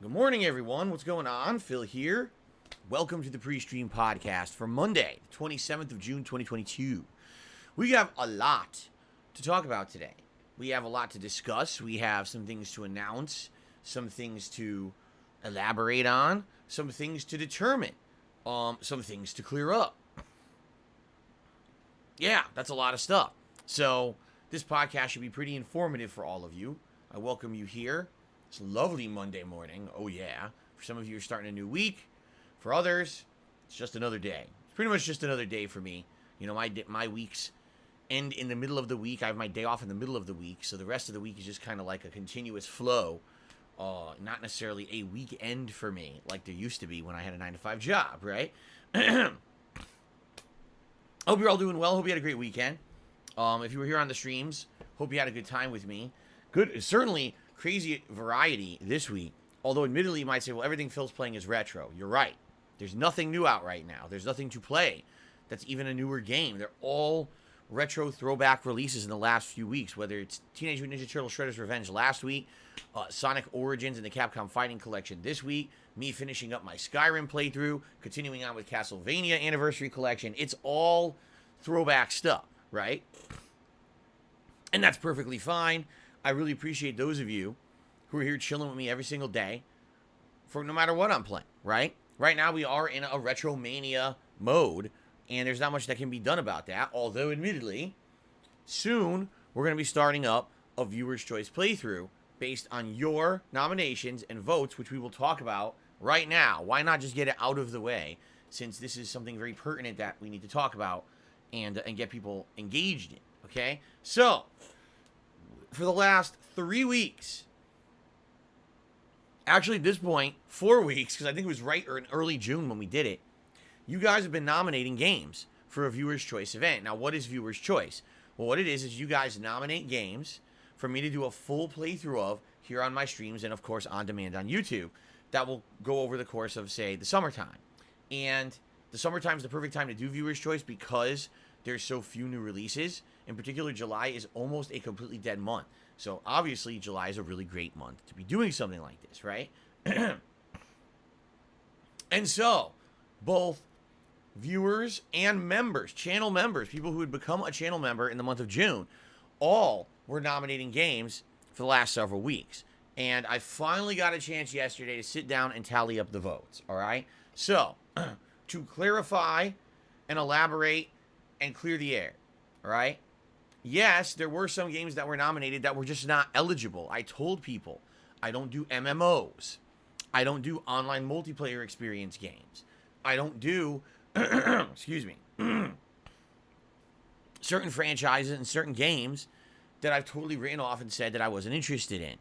Good morning, everyone. What's going on? Phil here. Welcome to the PreStream podcast for Monday, the 27th of June, 2022. We have a lot to talk about today. We have a lot to discuss. We have some things to announce, some things to elaborate on, some things to determine, some things to clear up. Yeah, that's a lot of stuff. So, this podcast should be pretty informative for all of you. I welcome you here. It's a lovely Monday morning. Oh, yeah. For some of you, you're starting a new week. For others, it's just another day. It's pretty much just another day for me. You know, my weeks end in the middle of the week. I have my day off in the middle of the week. So the rest of the week is just kind of like a continuous flow. Not necessarily a weekend for me like there used to be when I had a 9-to-5 job, right? Hope you're all doing well. Hope you had a great weekend. If you were here on the streams, hope you had a good time with me. Good, certainly crazy variety this week. Although, admittedly, you might say, well, everything Phil's playing is retro. You're right. There's nothing new out right now. There's nothing to play that's even a newer game. They're all retro throwback releases in the last few weeks, whether it's Teenage Mutant Ninja Turtles Shredder's Revenge last week, Sonic Origins and the Capcom Fighting Collection this week, me finishing up my Skyrim playthrough, continuing on with Castlevania Anniversary Collection. It's all throwback stuff, right? And that's perfectly fine. I really appreciate those of you who are here chilling with me every single day for no matter what I'm playing, right? Right now we are in a retro mania mode, and there's not much that can be done about that. Although, admittedly, soon we're going to be starting up a viewer's choice playthrough based on your nominations and votes, which we will talk about right now. Why not just get it out of the way, since this is something very pertinent that we need to talk about and get people engaged in, okay? So, for the last 3 weeks, actually at this point, 4 weeks, because I think it was right or in early June when we did it, you guys have been nominating games for a viewer's choice event. Now, what is viewer's choice? Well, what it is you guys nominate games for me to do a full playthrough of here on my streams and, of course, on demand on YouTube that will go over the course of, say, the summertime. And the summertime is the perfect time to do viewer's choice because there's so few new releases. In particular, July is almost a completely dead month. So, obviously, July is a really great month to be doing something like this, right? And so, both viewers and members, channel members, people who had become a channel member in the month of June, all were nominating games for the last several weeks. And I finally got a chance yesterday to sit down and tally up the votes, all right? So, to clarify and elaborate and clear the air, all right? Yes, there were some games that were nominated that were just not eligible. I told people I don't do MMOs. I don't do online multiplayer experience games. I don't do, excuse me, certain franchises and certain games that I've totally written off and said that I wasn't interested in.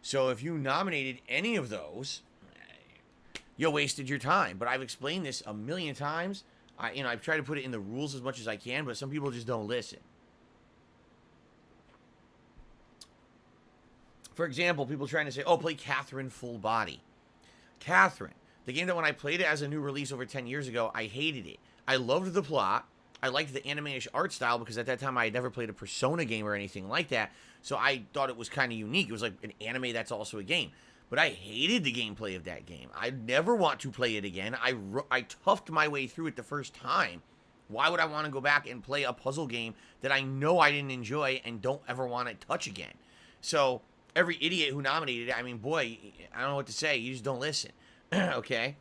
So if you nominated any of those, you wasted your time. But I've explained this a million times. I've tried to put it in the rules as much as I can, but some people just don't listen. For example, people trying to say, oh, play Catherine Full Body. Catherine, the game that when I played it as a new release over 10 years ago, I hated it. I loved the plot. I liked the anime-ish art style because at that time I had never played a Persona game or anything like that. So I thought it was kind of unique. It was like an anime that's also a game. But I hated the gameplay of that game. I never want to play it again. I toughed my way through it the first time. Why would I want to go back and play a puzzle game that I know I didn't enjoy and don't ever want to touch again? So every idiot who nominated it, I mean, boy, I don't know what to say. You just don't listen. Okay?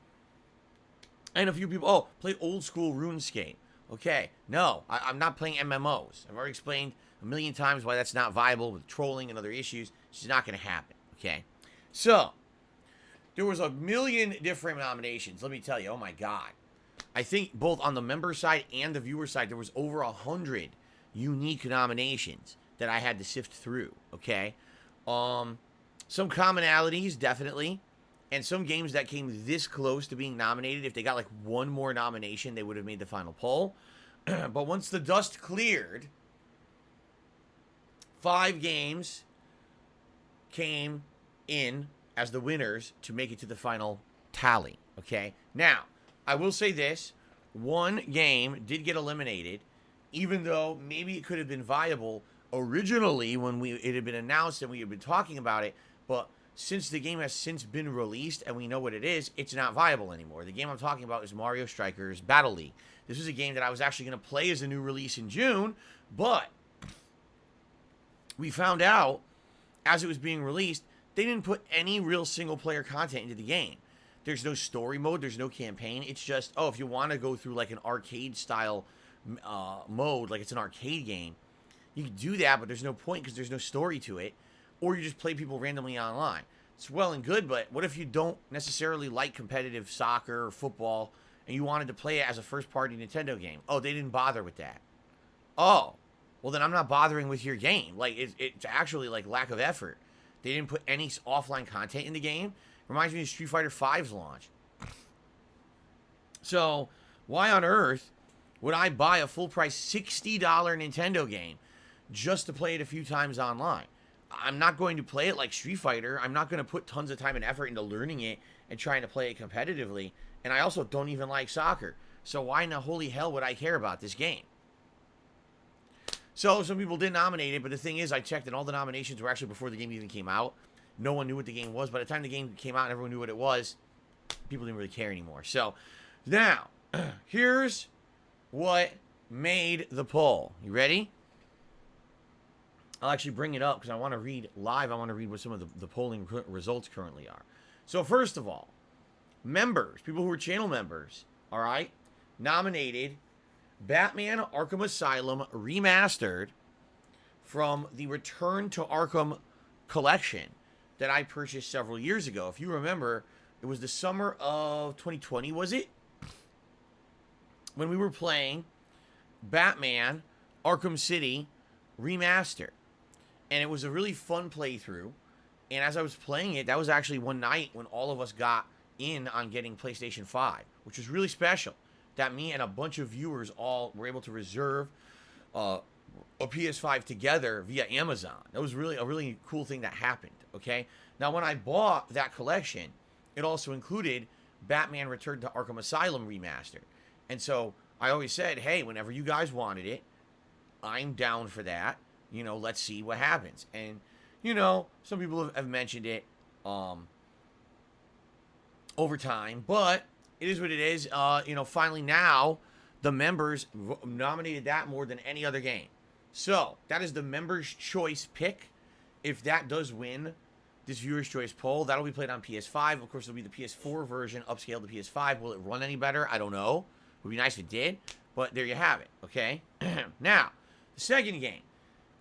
And a few people, oh, play old school RuneScape. Okay, no, I'm not playing MMOs. I've already explained a million times why that's not viable with trolling and other issues. It's just not going to happen, okay? So, there was a million different nominations. Let me tell you, oh my God. I think both on the member side and the viewer side, there was over 100 unique nominations that I had to sift through, okay? Some commonalities, definitely. And some games that came this close to being nominated, if they got like one more nomination, they would have made the final poll. But once the dust cleared, 5 games came in as the winners to make it to the final tally, okay? Now, I will say this. One game did get eliminated, even though maybe it could have been viable originally when it had been announced and we had been talking about it, but since the game has since been released and we know what it is, it's not viable anymore. The game I'm talking about is Mario Strikers Battle League. This was a game that I was actually going to play as a new release in June, but we found out as it was being released, they didn't put any real single-player content into the game. There's no story mode. There's no campaign. It's just, oh, if you want to go through like an arcade-style mode, like it's an arcade game, you can do that, but there's no point because there's no story to it. Or you just play people randomly online. It's well and good, but what if you don't necessarily like competitive soccer or football and you wanted to play it as a first-party Nintendo game? Oh, they didn't bother with that. Oh, well then I'm not bothering with your game. Like, it's actually like lack of effort. They didn't put any offline content in the game. Reminds me of Street Fighter V's launch. So, why on earth would I buy a full-price $60 Nintendo game just to play it a few times online? I'm not going to play it like Street Fighter. I'm not going to put tons of time and effort into learning it and trying to play it competitively. And I also don't even like soccer. So why in the holy hell would I care about this game? So some people did nominate it, but the thing is, I checked and all the nominations were actually before the game even came out. No one knew what the game was. By the time the game came out and everyone knew what it was, people didn't really care anymore. So now, here's what made the poll. You ready? I'll actually bring it up because I want to read live. I want to read what some of the polling results currently are. So first of all, members, people who are channel members, all right, nominated Batman Arkham Asylum Remastered from the Return to Arkham Collection that I purchased several years ago. If you remember, it was the summer of 2020, was it? When we were playing Batman Arkham City Remastered. And it was a really fun playthrough. And as I was playing it, that was actually one night when all of us got in on getting PlayStation 5, which was really special. That me and a bunch of viewers all were able to reserve a PS5 together via Amazon. That was really a really cool thing that happened, okay? Now, when I bought that collection, it also included Batman Return to Arkham Asylum Remastered. And so I always said, hey, whenever you guys wanted it, I'm down for that. You know, let's see what happens. And, you know, some people have mentioned it over time, but it is what it is. You know, finally now, the members nominated that more than any other game. So, that is the members' choice pick. If that does win this viewer's choice poll, that'll be played on PS5. Of course, it'll be the PS4 version, upscaled to PS5. Will it run any better? I don't know. It would be nice if it did. But there you have it, okay? Now, the second game.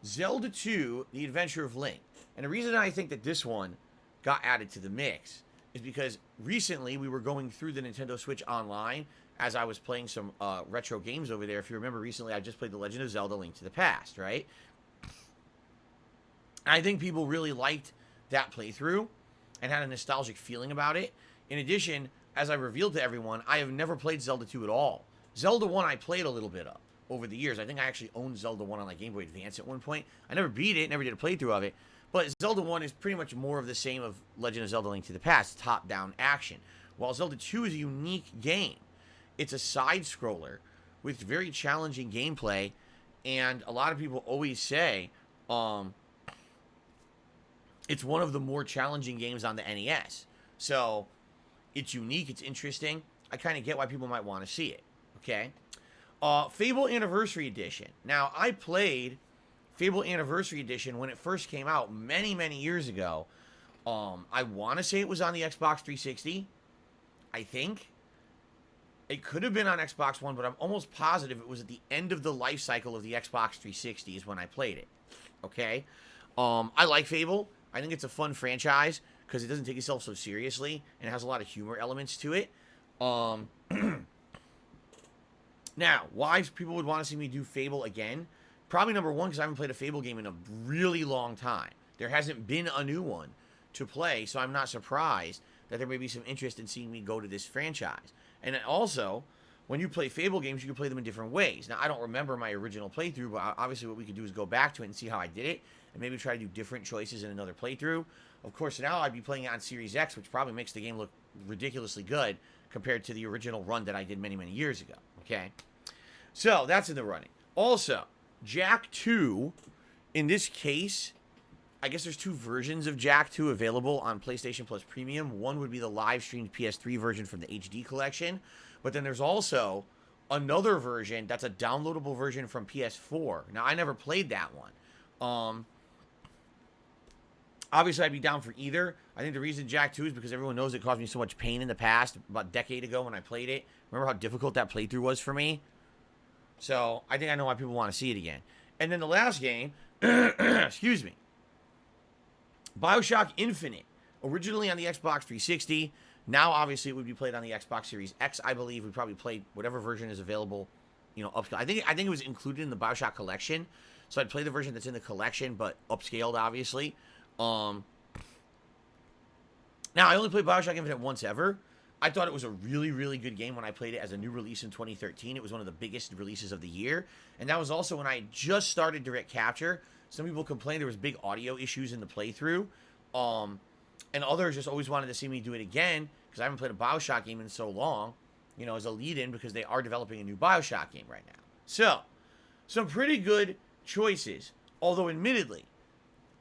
Zelda 2, The Adventure of Link. And the reason I think that this one got added to the mix is because recently we were going through the Nintendo Switch Online as I was playing some retro games over there. If you remember recently, I just played The Legend of Zelda Link to the Past, right? I think people really liked that playthrough and had a nostalgic feeling about it. In addition, as I revealed to everyone, I have never played Zelda 2 at all. Zelda 1 I played a little bit of over the years. I think I actually owned Zelda 1 on like Game Boy Advance at one point. I never beat it, never did a playthrough of it. But Zelda 1 is pretty much more of the same of Legend of Zelda Link to the Past, top-down action. While Zelda 2 is a unique game. It's a side-scroller with very challenging gameplay, and a lot of people always say it's one of the more challenging games on the NES. So, it's unique, it's interesting. I kind of get why people might want to see it, okay? Fable Anniversary Edition. Now, I played Fable Anniversary Edition when it first came out many, many years ago. I want to say it was on the Xbox 360. I think. It could have been on Xbox One, but I'm almost positive it was at the end of the life cycle of the Xbox 360 is when I played it. Okay? I like Fable. I think it's a fun franchise because it doesn't take itself so seriously and it has a lot of humor elements to it. Now, why people would want to see me do Fable again? Probably number one, because I haven't played a Fable game in a really long time. There hasn't been a new one to play, so I'm not surprised that there may be some interest in seeing me go to this franchise. And also, when you play Fable games, you can play them in different ways. Now, I don't remember my original playthrough, but obviously what we could do is go back to it and see how I did it, and maybe try to do different choices in another playthrough. Of course, now I'd be playing it on Series X, which probably makes the game look ridiculously good compared to the original run that I did many, many years ago. Okay? So, that's in the running. Also, Jack 2, in this case, I guess there's 2 versions of Jak 2 available on PlayStation Plus Premium. One would be the live streamed PS3 version from the HD collection, but then there's also another version that's a downloadable version from PS4. Now, I never played that one. Obviously, I'd be down for either. I think the reason Jak 2 is because everyone knows it caused me so much pain in the past, about a decade ago when I played it. Remember how difficult that playthrough was for me? So, I think I know why people want to see it again. And then the last game, excuse me, Bioshock Infinite, originally on the Xbox 360. Now, obviously, it would be played on the Xbox Series X, I believe. We probably played whatever version is available, upscale. I think it was included in the Bioshock Collection, so I'd play the version that's in the collection, but upscaled, obviously. Now, I only played Bioshock Infinite once ever. I thought it was a really, really good game when I played it as a new release in 2013. It was one of the biggest releases of the year, and that was also when I had just started Direct Capture. Some people complained there was big audio issues in the playthrough, and others just always wanted to see me do it again, because I haven't played a Bioshock game in so long, as a lead-in, because they are developing a new Bioshock game right now. So, some pretty good choices, although admittedly,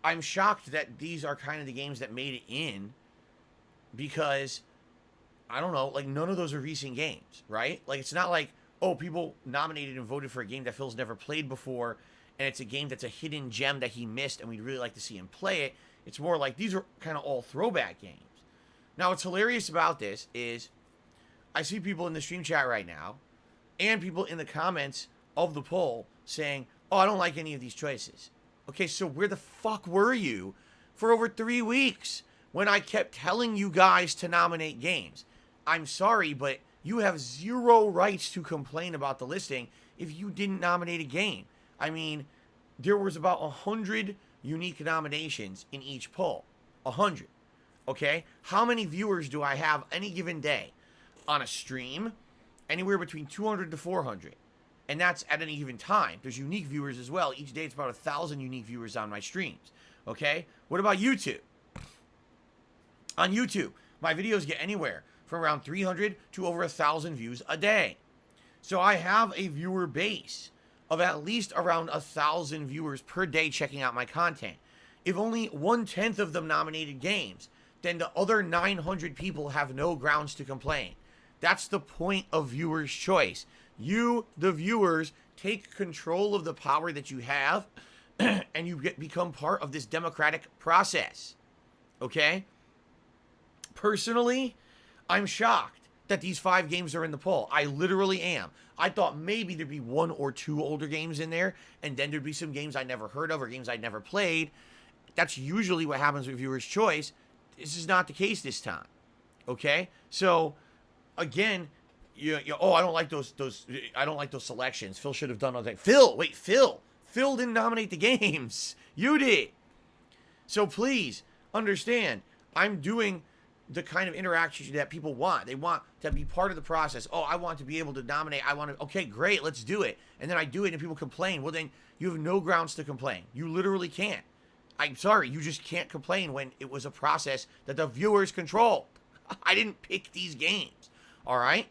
I'm shocked that these are kind of the games that made it in, because, I don't know, like, none of those are recent games, right? Like, it's not like, oh, people nominated and voted for a game that Phil's never played before, and it's a game that's a hidden gem that he missed, and we'd really like to see him play it. It's more like, these are kind of all throwback games. Now, what's hilarious about this is, I see people in the stream chat right now, and people in the comments of the poll saying, oh, I don't like any of these choices. Okay, so where the fuck were you for over 3 weeks when I kept telling you guys to nominate games? I'm sorry, but you have zero rights to complain about the listing if you didn't nominate a game. I mean, there was about 100 unique nominations in each poll. 100. Okay? How many viewers do I have any given day on a stream? Anywhere between 200 to 400. And that's at any given time. There's unique viewers as well. Each day it's about 1,000 unique viewers on my streams. Okay? What about YouTube? On YouTube, my videos get anywhere from around 300 to over 1,000 views a day. So I have a viewer base of at least around 1,000 viewers per day checking out my content. If only 1/10 of them nominated games, then the other 900 people have no grounds to complain. That's the point of viewers' choice. You, the viewers, take control of the power that you have, and you become part of this democratic process. Okay? Personally, I'm shocked that these 5 games are in the poll. I literally am. I thought maybe there'd be 1 or 2 older games in there, and then there'd be some games I never heard of or games I'd never played. That's usually what happens with viewers' choice. This is not the case this time. Okay? So, again, I don't like those I don't like those selections. Phil should have done all that. Phil didn't nominate the games. You did. So please understand, I'm doing the kind of interaction that people want. They want to be part of the process. Oh, I want to be able to nominate. Okay, great, let's do it. And then I do it and people complain. Well, then you have no grounds to complain. You literally can't. I'm sorry, you just can't complain when it was a process that the viewers controlled. I didn't pick these games. All right?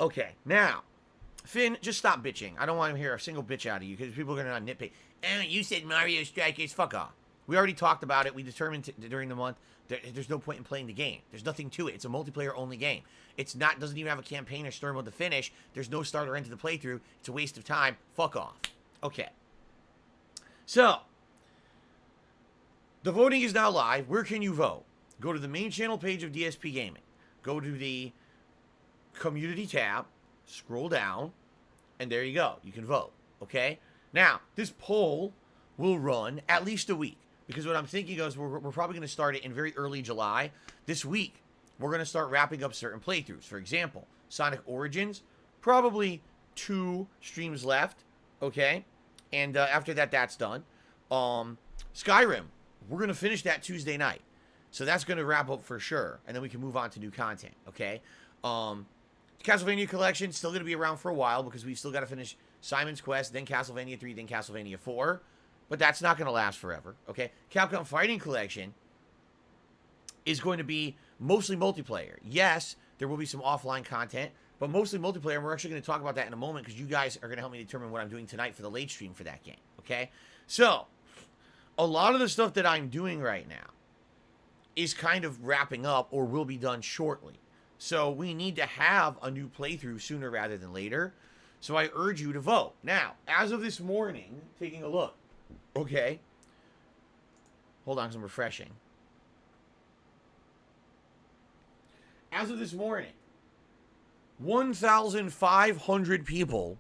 Okay, now, Finn, just stop bitching. I don't want to hear a single bitch out of you because people are going to nitpick. Oh, you said Mario Strikers. Fuck off. We already talked about it. We determined during the month there's no point in playing the game. There's nothing to it. It's a multiplayer-only game. Doesn't even have a campaign or story mode to finish. There's no start or end to the playthrough. It's a waste of time. Fuck off. Okay. So, the voting is now live. Where can you vote? Go to the main channel page of DSPGaming. Go to the community tab. Scroll down. And there you go. You can vote. Okay? Now, this poll will run at least a week. Because what I'm thinking is we're probably going to start it in very early July. This week, we're going to start wrapping up certain playthroughs. For example, Sonic Origins, probably 2 streams left. Okay? And after that, that's done. Skyrim, we're going to finish that Tuesday night. So that's going to wrap up for sure. And then we can move on to new content. Okay? Castlevania Collection, still going to be around for a while because we've still got to finish Simon's Quest, then Castlevania 3, then Castlevania 4. But that's not going to last forever, okay? Capcom Fighting Collection is going to be mostly multiplayer. Yes, there will be some offline content, but mostly multiplayer. And we're actually going to talk about that in a moment because you guys are going to help me determine what I'm doing tonight for the late stream for that game. Okay, so a lot of the stuff that I'm doing right now is kind of wrapping up or will be done shortly. So we need to have a new playthrough sooner rather than later. So I urge you to vote. Now, as of this morning, taking a look. Okay. Hold on, because I'm refreshing. As of this morning, 1,500 people,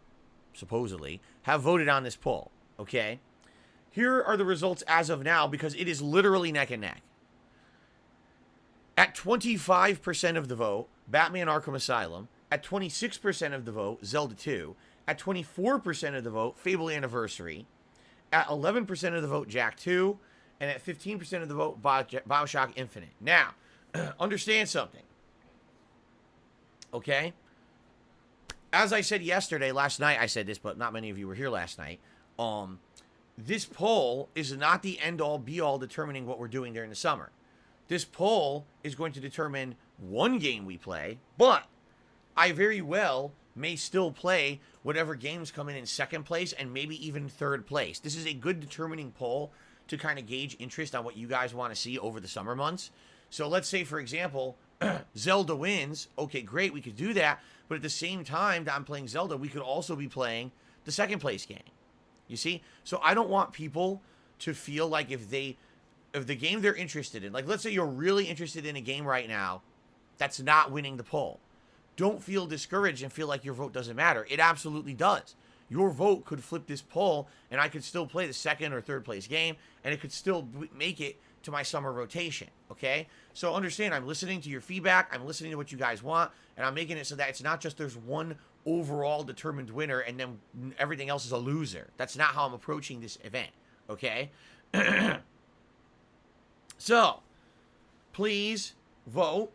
supposedly, have voted on this poll. Okay? Here are the results as of now, because it is literally neck and neck. At 25% of the vote, Batman Arkham Asylum. At 26% of the vote, Zelda 2. At 24% of the vote, Fable Anniversary. At 11% of the vote, Jak 2. And at 15% of the vote, Bioshock Infinite. Now, understand something. Okay? As I said yesterday, last night I said this, but not many of you were here last night. This poll is not the end-all, be-all determining what we're doing during the summer. This poll is going to determine one game we play, but I very well may still play whatever games come in second place and maybe even third place. This is a good determining poll to kind of gauge interest on what you guys want to see over the summer months. So let's say, for example, Zelda wins. Okay, great, we could do that. But at the same time that I'm playing Zelda, we could also be playing the second place game. You see? So I don't want people to feel like if the game they're interested in, like let's say you're really interested in a game right now that's not winning the poll. Don't feel discouraged and feel like your vote doesn't matter. It absolutely does. Your vote could flip this poll, and I could still play the second or third place game, and it could still make it to my summer rotation, okay? So understand, I'm listening to your feedback, I'm listening to what you guys want, and I'm making it so that it's not just there's one overall determined winner, and then everything else is a loser. That's not how I'm approaching this event, okay? So, please vote.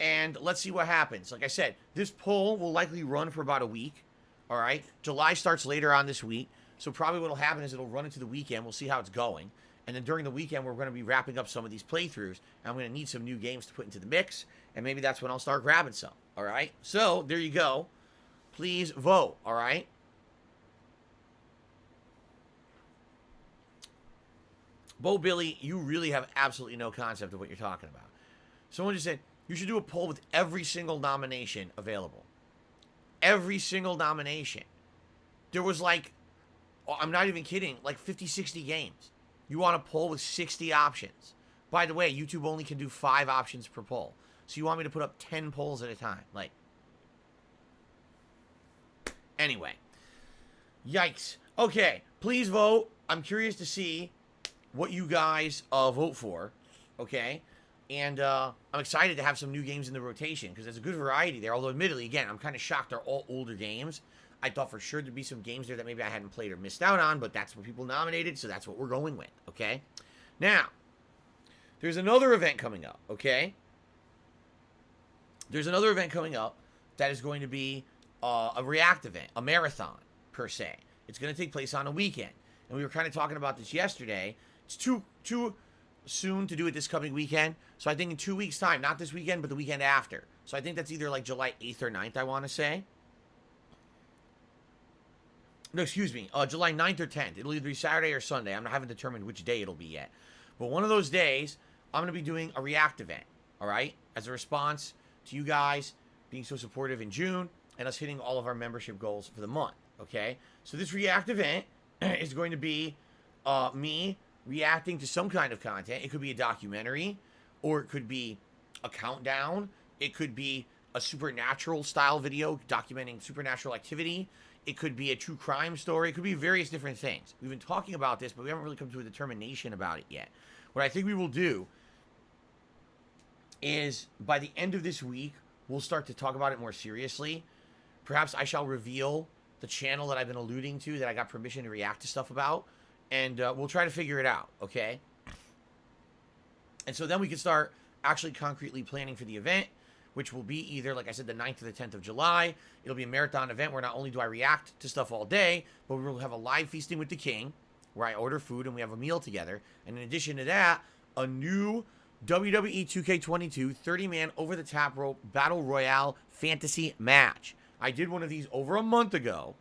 And let's see what happens. Like I said, this poll will likely run for about a week. All right. July starts later on this week. So probably what will happen is it'll run into the weekend. We'll see how it's going. And then during the weekend, we're going to be wrapping up some of these playthroughs. And I'm going to need some new games to put into the mix. And maybe that's when I'll start grabbing some. All right. So there you go. Please vote. All right. Bo Billy, you really have absolutely no concept of what you're talking about. Someone just said, you should do a poll with every single nomination available. Every single nomination. There was like, I'm not even kidding, like 50, 60 games. You want a poll with 60 options. By the way, YouTube only can do 5 options per poll. So you want me to put up 10 polls at a time. Like, anyway. Yikes. Okay, please vote. I'm curious to see what you guys vote for. Okay? And I'm excited to have some new games in the rotation because there's a good variety there. Although, admittedly, again, I'm kind of shocked they're all older games. I thought for sure there'd be some games there that maybe I hadn't played or missed out on, but that's what people nominated, so that's what we're going with, okay? Now, there's another event coming up, okay? There's another event coming up that is going to be a React event, a marathon, per se. It's going to take place on a weekend. And we were kind of talking about this yesterday. It's too soon to do it this coming weekend. So I think in 2 weeks' time, not this weekend, but the weekend after. So I think that's either like July 8th or 9th, I want to say. No, excuse me, July 9th or 10th. It'll either be Saturday or Sunday. I haven't determined which day it'll be yet. But one of those days, I'm going to be doing a React event, all right? As a response to you guys being so supportive in June and us hitting all of our membership goals for the month, okay? So this React event is going to be me reacting to some kind of content. It could be a documentary, or it could be a countdown. It could be a supernatural style video documenting supernatural activity. It could be a true crime story. It could be various different things. We've been talking about this, but we haven't really come to a determination about it yet. What I think we will do is by the end of this week, we'll start to talk about it more seriously. Perhaps I shall reveal the channel that I've been alluding to that I got permission to react to stuff about. And we'll try to figure it out, okay? And so then we can start actually concretely planning for the event, which will be either, like I said, the 9th or the 10th of July. It'll be a marathon event where not only do I react to stuff all day, but we will have a live feasting with the king, where I order food and we have a meal together. And in addition to that, a new WWE 2K22 30-man over-the-top rope battle royale fantasy match. I did one of these over a month ago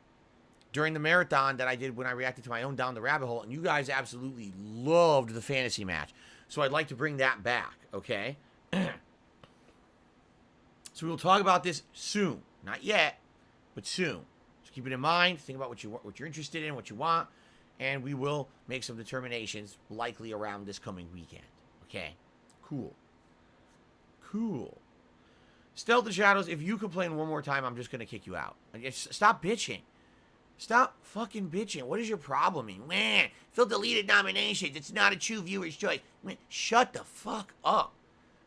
during the marathon that I did when I reacted to my own Down the Rabbit Hole, and you guys absolutely loved the fantasy match. So I'd like to bring that back, okay? So we'll talk about this soon. Not yet, but soon. So keep it in mind. Think about what you're interested in, what you want, and we will make some determinations likely around this coming weekend. Okay? Cool. Cool. Stealth the Shadows, if you complain one more time, I'm just going to kick you out. Stop bitching. Stop fucking bitching. What is your problem? Man, Phil deleted nominations. It's not a true viewer's choice. Man, shut the fuck up.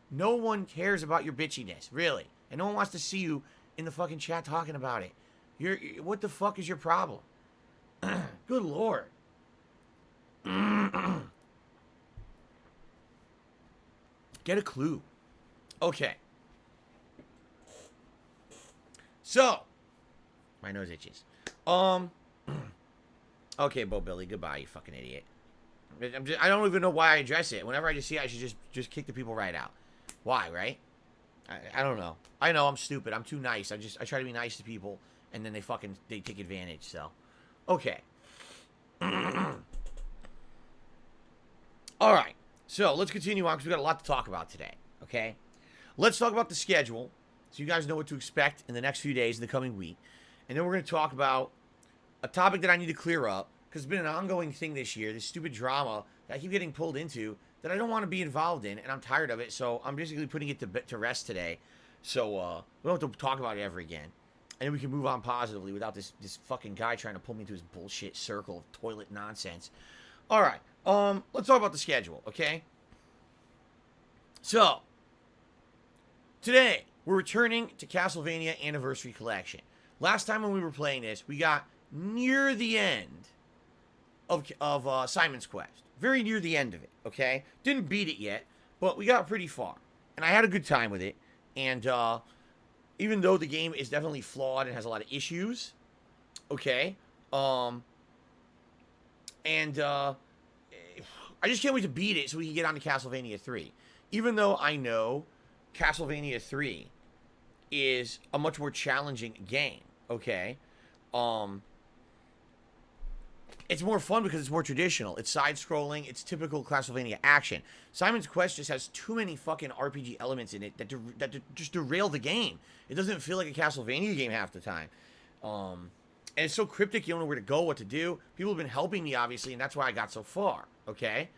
No one cares about your bitchiness, really. And no one wants to see you in the fucking chat talking about it. What the fuck is your problem? Good Lord. Get a clue. Okay. So, my nose itches. Okay, Bo Billy, goodbye, you fucking idiot. I don't even know why I address it. Whenever I just see it, I should just kick the people right out. Why, right? I don't know. I know I'm stupid. I'm too nice. I try to be nice to people, and then they take advantage. So, okay. All right. So let's continue on because we got a lot to talk about today. Okay. Let's talk about the schedule, so you guys know what to expect in the next few days in the coming week, and then we're going to talk about a topic that I need to clear up because it's been an ongoing thing this year. This stupid drama that I keep getting pulled into that I don't want to be involved in, and I'm tired of it. So I'm basically putting it to rest today. So we don't have to talk about it ever again, and then we can move on positively without this fucking guy trying to pull me into his bullshit circle of toilet nonsense. All right. Let's talk about the schedule, okay? So, today, we're returning to Castlevania Anniversary Collection. Last time when we were playing this, we got near the end of Simon's Quest. Very near the end of it, okay? Didn't beat it yet, but we got pretty far. And I had a good time with it. And even though the game is definitely flawed and has a lot of issues, okay? I just can't wait to beat it so we can get on to Castlevania 3. Even though I know Castlevania 3 is a much more challenging game, okay? It's more fun because it's more traditional. It's side-scrolling. It's typical Castlevania action. Simon's Quest just has too many fucking RPG elements in it that just derail the game. It doesn't feel like a Castlevania game half the time. And it's so cryptic, you don't know where to go, what to do. People have been helping me, obviously, and that's why I got so far, okay?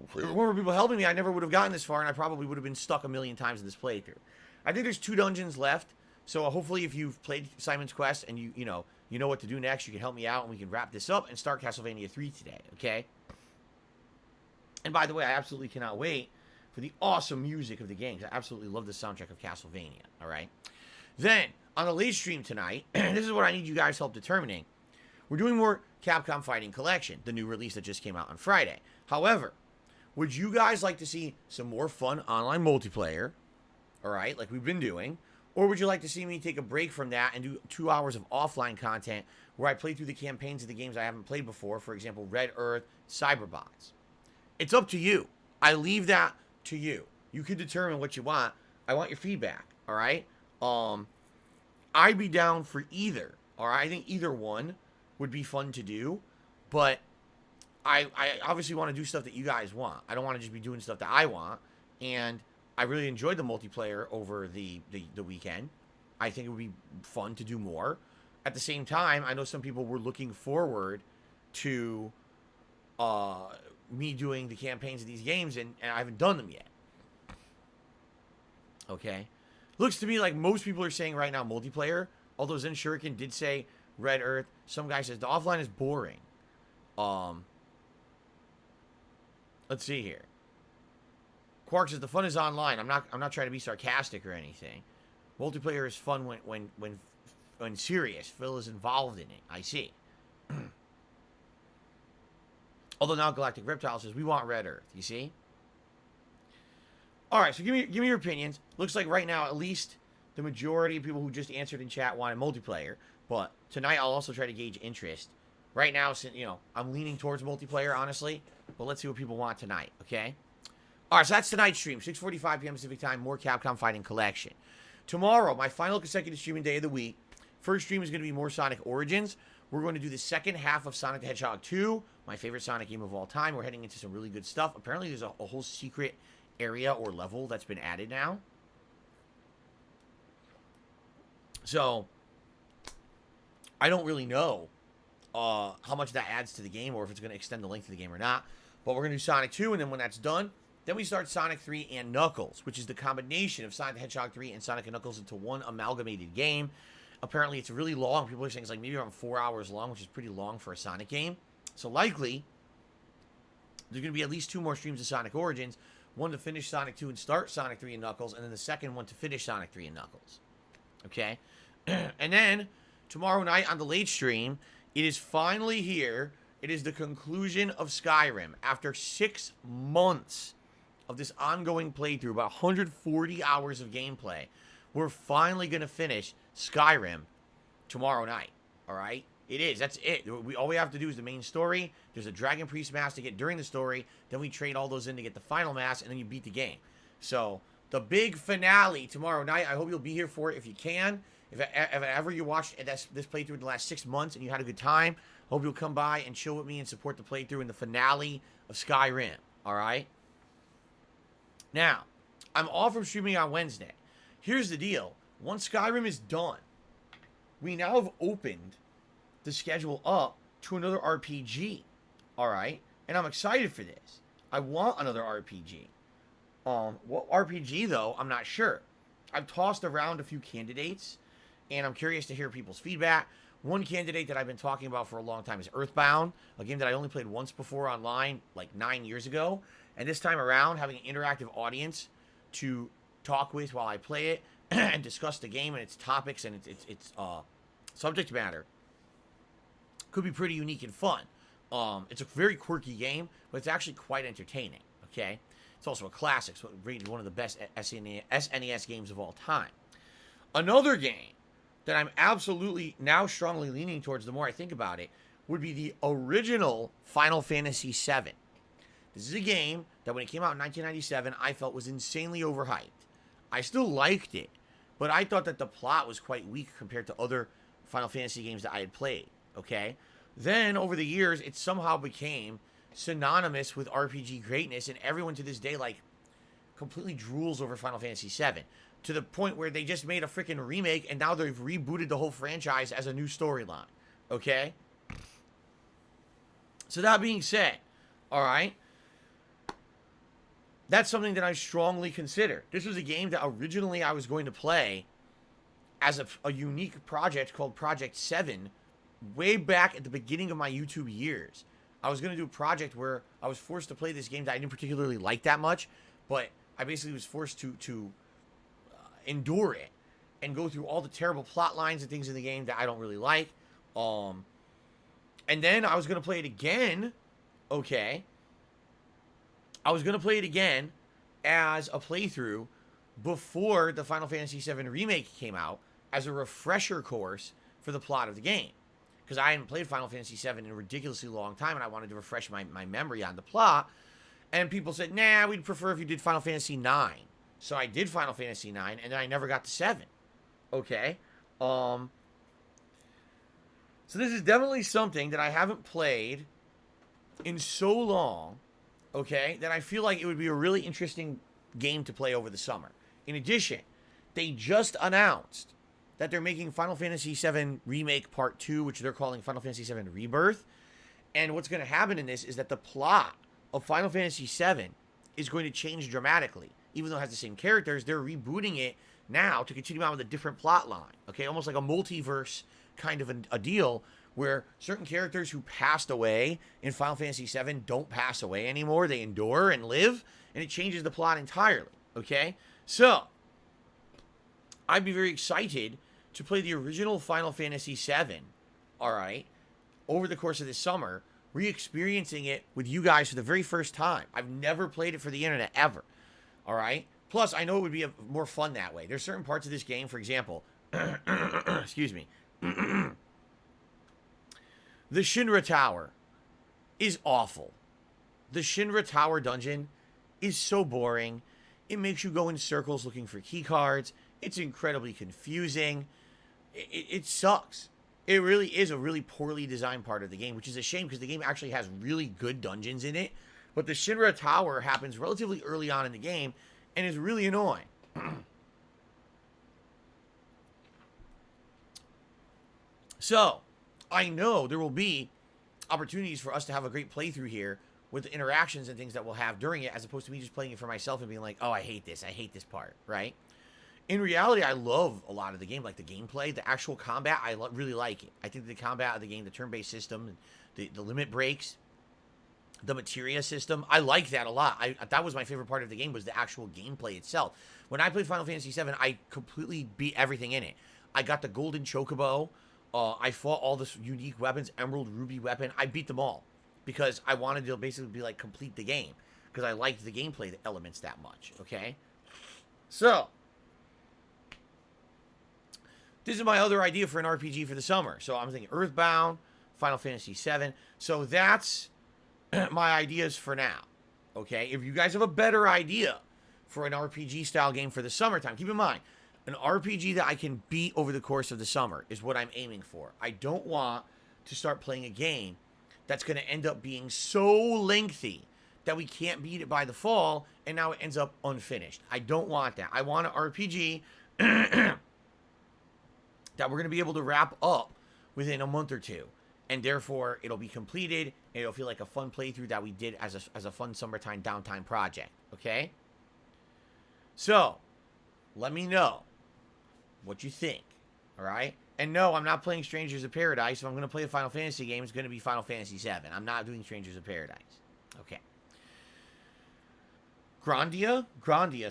If there weren't people helping me, I never would have gotten this far, and I probably would have been stuck a million times in this playthrough. I think there's 2 dungeons left, so hopefully if you've played Simon's Quest and you know what to do next, you can help me out, and we can wrap this up and start Castlevania 3 today, okay? And by the way, I absolutely cannot wait for the awesome music of the game. I absolutely love the soundtrack of Castlevania, all right? Then, on the late stream tonight, this is what I need you guys' help determining. We're doing more Capcom Fighting Collection, the new release that just came out on Friday. However, would you guys like to see some more fun online multiplayer, all right, like we've been doing? Or would you like to see me take a break from that and do 2 hours of offline content where I play through the campaigns of the games I haven't played before, for example, Red Earth, Cyberbots? It's up to you. I leave that to you. You can determine what you want. I want your feedback, all right? I'd be down for either, all right? I think either one would be fun to do, but I obviously want to do stuff that you guys want. I don't want to just be doing stuff that I want, and I really enjoyed the multiplayer over the weekend. I think it would be fun to do more. At the same time, I know some people were looking forward to me doing the campaigns of these games, and I haven't done them yet. Okay? Looks to me like most people are saying right now multiplayer, although Zen Shuriken did say Red Earth. Some guy says the offline is boring. Let's see here. Quark says the fun is online. I'm not trying to be sarcastic or anything. Multiplayer is fun when serious. Phil is involved in it. I see. Although now Galactic Reptile says we want Red Earth. You see? All right, so give me your opinions. Looks like right now at least the majority of people who just answered in chat wanted multiplayer. But tonight I'll also try to gauge interest. Right now, since I'm leaning towards multiplayer, honestly. But let's see what people want tonight. Okay. All right, so that's tonight's stream, 6:45 p.m. Pacific time, more Capcom Fighting Collection. Tomorrow, my final consecutive streaming day of the week, first stream is going to be more Sonic Origins. We're going to do the second half of Sonic the Hedgehog 2, my favorite Sonic game of all time. We're heading into some really good stuff. Apparently, there's a whole secret area or level that's been added now. So, I don't really know how much that adds to the game or if it's going to extend the length of the game or not. But we're going to do Sonic 2, and then when that's done, then we start Sonic 3 and Knuckles, which is the combination of Sonic the Hedgehog 3 and Sonic and Knuckles into one amalgamated game. Apparently, it's really long. People are saying it's like maybe around 4 hours long, which is pretty long for a Sonic game. So likely, there's going to be at least 2 more streams of Sonic Origins. One to finish Sonic 2 and start Sonic 3 and Knuckles, and then the second one to finish Sonic 3 and Knuckles. Okay? And then, tomorrow night on the late stream, it is finally here. It is the conclusion of Skyrim. After 6 months of this ongoing playthrough, about 140 hours of gameplay, we're finally going to finish Skyrim tomorrow night. All right? It is. That's it. All we have to do is the main story. There's a Dragon Priest mask to get during the story. Then we trade all those in to get the final mask, and then you beat the game. So, the big finale tomorrow night. I hope you'll be here for it if you can. If ever you watched this playthrough in the last 6 months and you had a good time, hope you'll come by and chill with me and support the playthrough in the finale of Skyrim. All right? Now, I'm off from streaming on Wednesday. Here's the deal. Once Skyrim is done, we now have opened the schedule up to another RPG. All right? And I'm excited for this. I want another RPG. What RPG, though, I'm not sure. I've tossed around a few candidates, and I'm curious to hear people's feedback. One candidate that I've been talking about for a long time is Earthbound, a game that I only played once before online, like 9 years ago. And this time around, having an interactive audience to talk with while I play it and discuss the game and its topics and its subject matter could be pretty unique and fun. It's a very quirky game, but it's actually quite entertaining, okay? It's also a classic, so rated one of the best SNES games of all time. Another game that I'm absolutely now strongly leaning towards the more I think about it would be the original Final Fantasy VII. This is a game that when it came out in 1997, I felt was insanely overhyped. I still liked it, but I thought that the plot was quite weak compared to other Final Fantasy games that I had played, okay? Then, over the years, it somehow became synonymous with RPG greatness, and everyone to this day, like, completely drools over Final Fantasy VII, to the point where they just made a freaking remake, and now they've rebooted the whole franchise as a new storyline, okay? So that being said, all right, that's something that I strongly consider. This was a game that originally I was going to play as a unique project called Project 7 way back at the beginning of my YouTube years. I was going to do a project where I was forced to play this game that I didn't particularly like that much, but I basically was forced to endure it and go through all the terrible plot lines and things in the game that I don't really like. And then I was going to play it again, okay? I was going to play it again as a playthrough before the Final Fantasy VII Remake came out as a refresher course for the plot of the game. Because I hadn't played Final Fantasy VII in a ridiculously long time, and I wanted to refresh my memory on the plot. And people said, nah, we'd prefer if you did Final Fantasy IX. So I did Final Fantasy IX, and then I never got to 7. Okay? So this is definitely something that I haven't played in so long, okay, that I feel like it would be a really interesting game to play over the summer. In addition, they just announced that they're making Final Fantasy VII Remake Part 2, which they're calling Final Fantasy VII Rebirth. And what's going to happen in this is that the plot of Final Fantasy VII is going to change dramatically. Even though it has the same characters, they're rebooting it now to continue on with a different plot line. Okay, almost like a multiverse kind of a deal where certain characters who passed away in Final Fantasy VII don't pass away anymore. They endure and live, and it changes the plot entirely. Okay, so I'd be very excited to play the original Final Fantasy VII, all right, over the course of this summer, re-experiencing it with you guys for the very first time. I've never played it for the internet, ever, all right? Plus, I know it would be more fun that way. There's certain parts of this game, for example, excuse me, the Shinra Tower is awful. The Shinra Tower dungeon is so boring. It makes you go in circles looking for key cards. It's incredibly confusing. It sucks. It really is a really poorly designed part of the game, which is a shame because the game actually has really good dungeons in it. But the Shinra Tower happens relatively early on in the game and is really annoying. So, I know there will be opportunities for us to have a great playthrough here with the interactions and things that we'll have during it, as opposed to me just playing it for myself and being like, oh, I hate this part, right? In reality, I love a lot of the game, like the gameplay, the actual combat. I really like it. I think the combat of the game, the turn-based system, the limit breaks, the materia system, I like that a lot. That was my favorite part of the game, was the actual gameplay itself. When I played Final Fantasy VII, I completely beat everything in it. I got the golden chocobo. I fought all the unique weapons, emerald, ruby weapon. I beat them all because I wanted to basically be like complete the game because I liked the gameplay elements that much. Okay, so this is my other idea for an RPG for the summer. So I'm thinking Earthbound, Final Fantasy VII. So that's my ideas for now. Okay, if you guys have a better idea for an RPG style game for the summertime, keep in mind, an RPG that I can beat over the course of the summer is what I'm aiming for. I don't want to start playing a game that's going to end up being so lengthy that we can't beat it by the fall, and now it ends up unfinished. I don't want that. I want an RPG that we're going to be able to wrap up within a month or two, and therefore it'll be completed, and it'll feel like a fun playthrough that we did as a fun summertime downtime project, okay? So, let me know what you think, all right? And no, I'm not playing Strangers of Paradise. If I'm going to play a Final Fantasy game, it's going to be Final Fantasy VII. I'm not doing Strangers of Paradise. Okay. Grandia,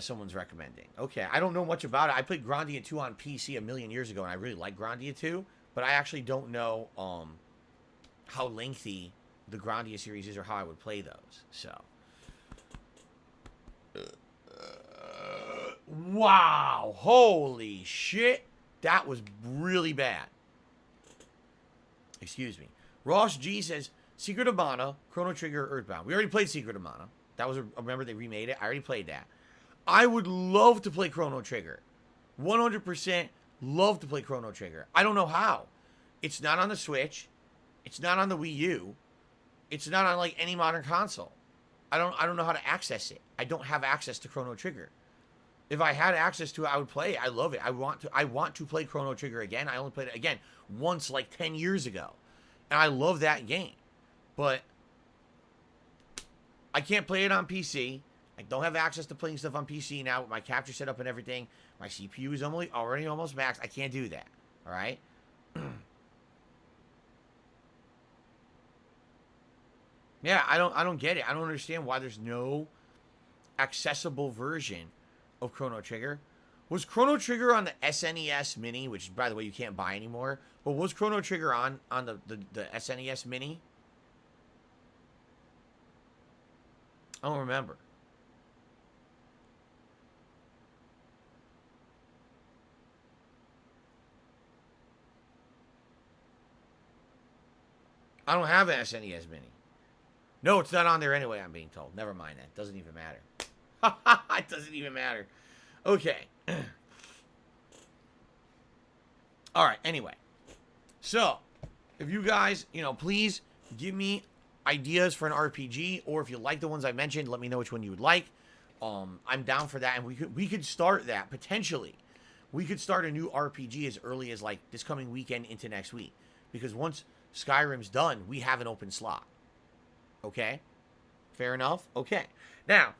someone's recommending. Okay, I don't know much about it. I played Grandia 2 on PC a million years ago, and I really like Grandia 2, but I actually don't know how lengthy the Grandia series is or how I would play those. So, wow, holy shit, that was really bad. Excuse me. Ross G says Secret of Mana, Chrono Trigger, Earthbound. We already played Secret of Mana. That was remember they remade it. I already played that. I would love to play Chrono Trigger. 100% love to play Chrono Trigger. I don't know how. It's not on the Switch. It's not on the Wii U. It's not on like any modern console. I don't know how to access it. I don't have access to Chrono Trigger. If I had access to it, I would play it. I love it. I want to play Chrono Trigger again. I only played it again once like 10 years ago. And I love that game. But I can't play it on PC. I don't have access to playing stuff on PC now with my capture setup and everything. My CPU is already almost maxed. I can't do that. All right? Yeah, I don't get it. I don't understand why there's no accessible version of Chrono Trigger. Was Chrono Trigger on the SNES Mini, which by the way you can't buy anymore, but was Chrono Trigger on the SNES Mini? I don't remember. I don't have an SNES Mini. No, it's not on there anyway, I'm being told. Never mind that. Doesn't even matter. It doesn't even matter. Okay. All right, anyway. So, if you guys, please give me ideas for an RPG, or if you like the ones I mentioned, let me know which one you would like. I'm down for that, and we could start that, potentially. We could start a new RPG as early as, like, this coming weekend into next week. Because once Skyrim's done, we have an open slot. Okay? Fair enough? Okay. Now,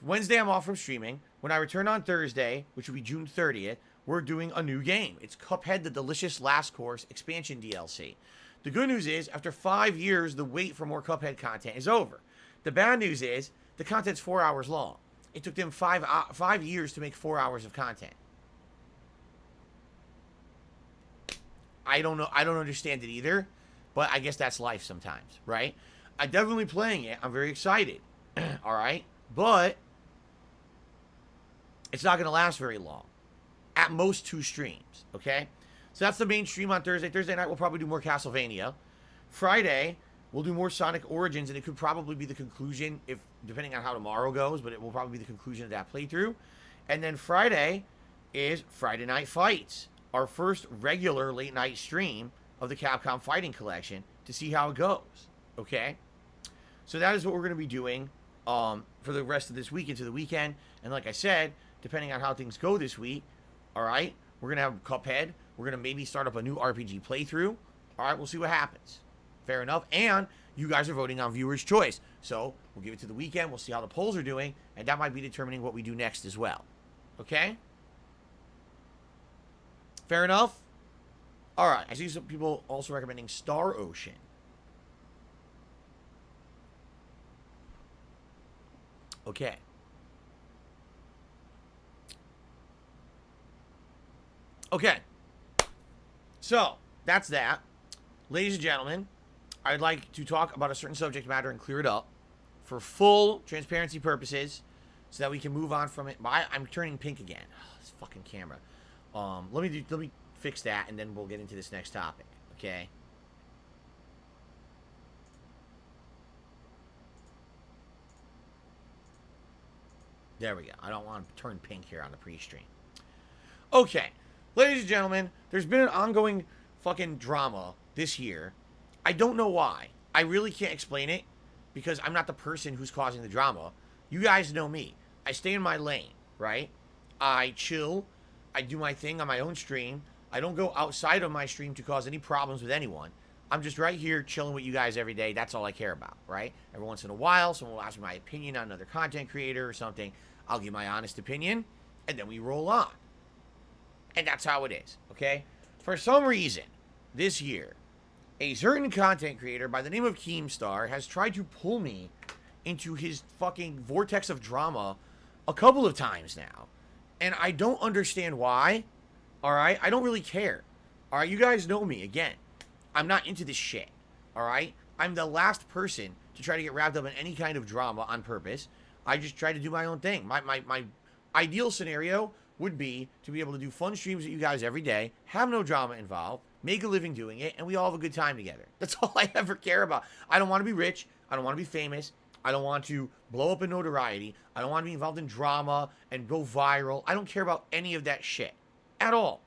Wednesday I'm off from streaming. When I return on Thursday, which will be June 30th, we're doing a new game. It's Cuphead, the Delicious Last Course expansion DLC. The good news is, after 5 years, the wait for more Cuphead content is over. The bad news is, the content's 4 hours long. It took them 5 years to make 4 hours of content. I don't know. I don't understand it either, but I guess that's life sometimes, right? I'm definitely playing it. I'm very excited. All right? But it's not going to last very long. At most 2 streams, okay? So that's the main stream on Thursday. Thursday night, we'll probably do more Castlevania. Friday, We'll do more Sonic Origins, and it could probably be the conclusion, if depending on how tomorrow goes, but it will probably be the conclusion of that playthrough. And then Friday is Friday Night Fights, our first regular late night stream of the Capcom Fighting Collection to see how it goes. Okay? So that is what we're going to be doing for the rest of this week into the weekend. And like I said, depending on how things go this week, all right, we're going to have Cuphead. We're going to maybe start up a new RPG playthrough. All right, we'll see what happens. Fair enough. And you guys are voting on viewer's choice. So we'll give it to the weekend. We'll see how the polls are doing. And that might be determining what we do next as well. Okay? Fair enough? All right. I see some people also recommending Star Ocean. Okay. Okay. So, that's that. Ladies and gentlemen, I'd like to talk about a certain subject matter and clear it up for full transparency purposes so that we can move on from it. I'm turning pink again. Oh, this fucking camera. Let me fix that, and then we'll get into this next topic. Okay? There we go. I don't want to turn pink here on the pre-stream. Okay. Ladies and gentlemen, there's been an ongoing fucking drama this year. I don't know why. I really can't explain it because I'm not the person who's causing the drama. You guys know me. I stay in my lane, right? I chill. I do my thing on my own stream. I don't go outside of my stream to cause any problems with anyone. I'm just right here chilling with you guys every day. That's all I care about, right? Every once in a while, someone will ask me my opinion on another content creator or something. I'll give my honest opinion, and then we roll on. And that's how it is, okay? For some reason, this year, a certain content creator by the name of Keemstar has tried to pull me into his fucking vortex of drama a couple of times now. And I don't understand why, alright? I don't really care. Alright, you guys know me, again. I'm not into this shit, alright? I'm the last person to try to get wrapped up in any kind of drama on purpose. I just try to do my own thing. My ideal scenario would be to be able to do fun streams with you guys every day, have no drama involved, make a living doing it, and we all have a good time together. That's all I ever care about. I don't want to be rich. I don't want to be famous. I don't want to blow up in notoriety. I don't want to be involved in drama and go viral. I don't care about any of that shit at all.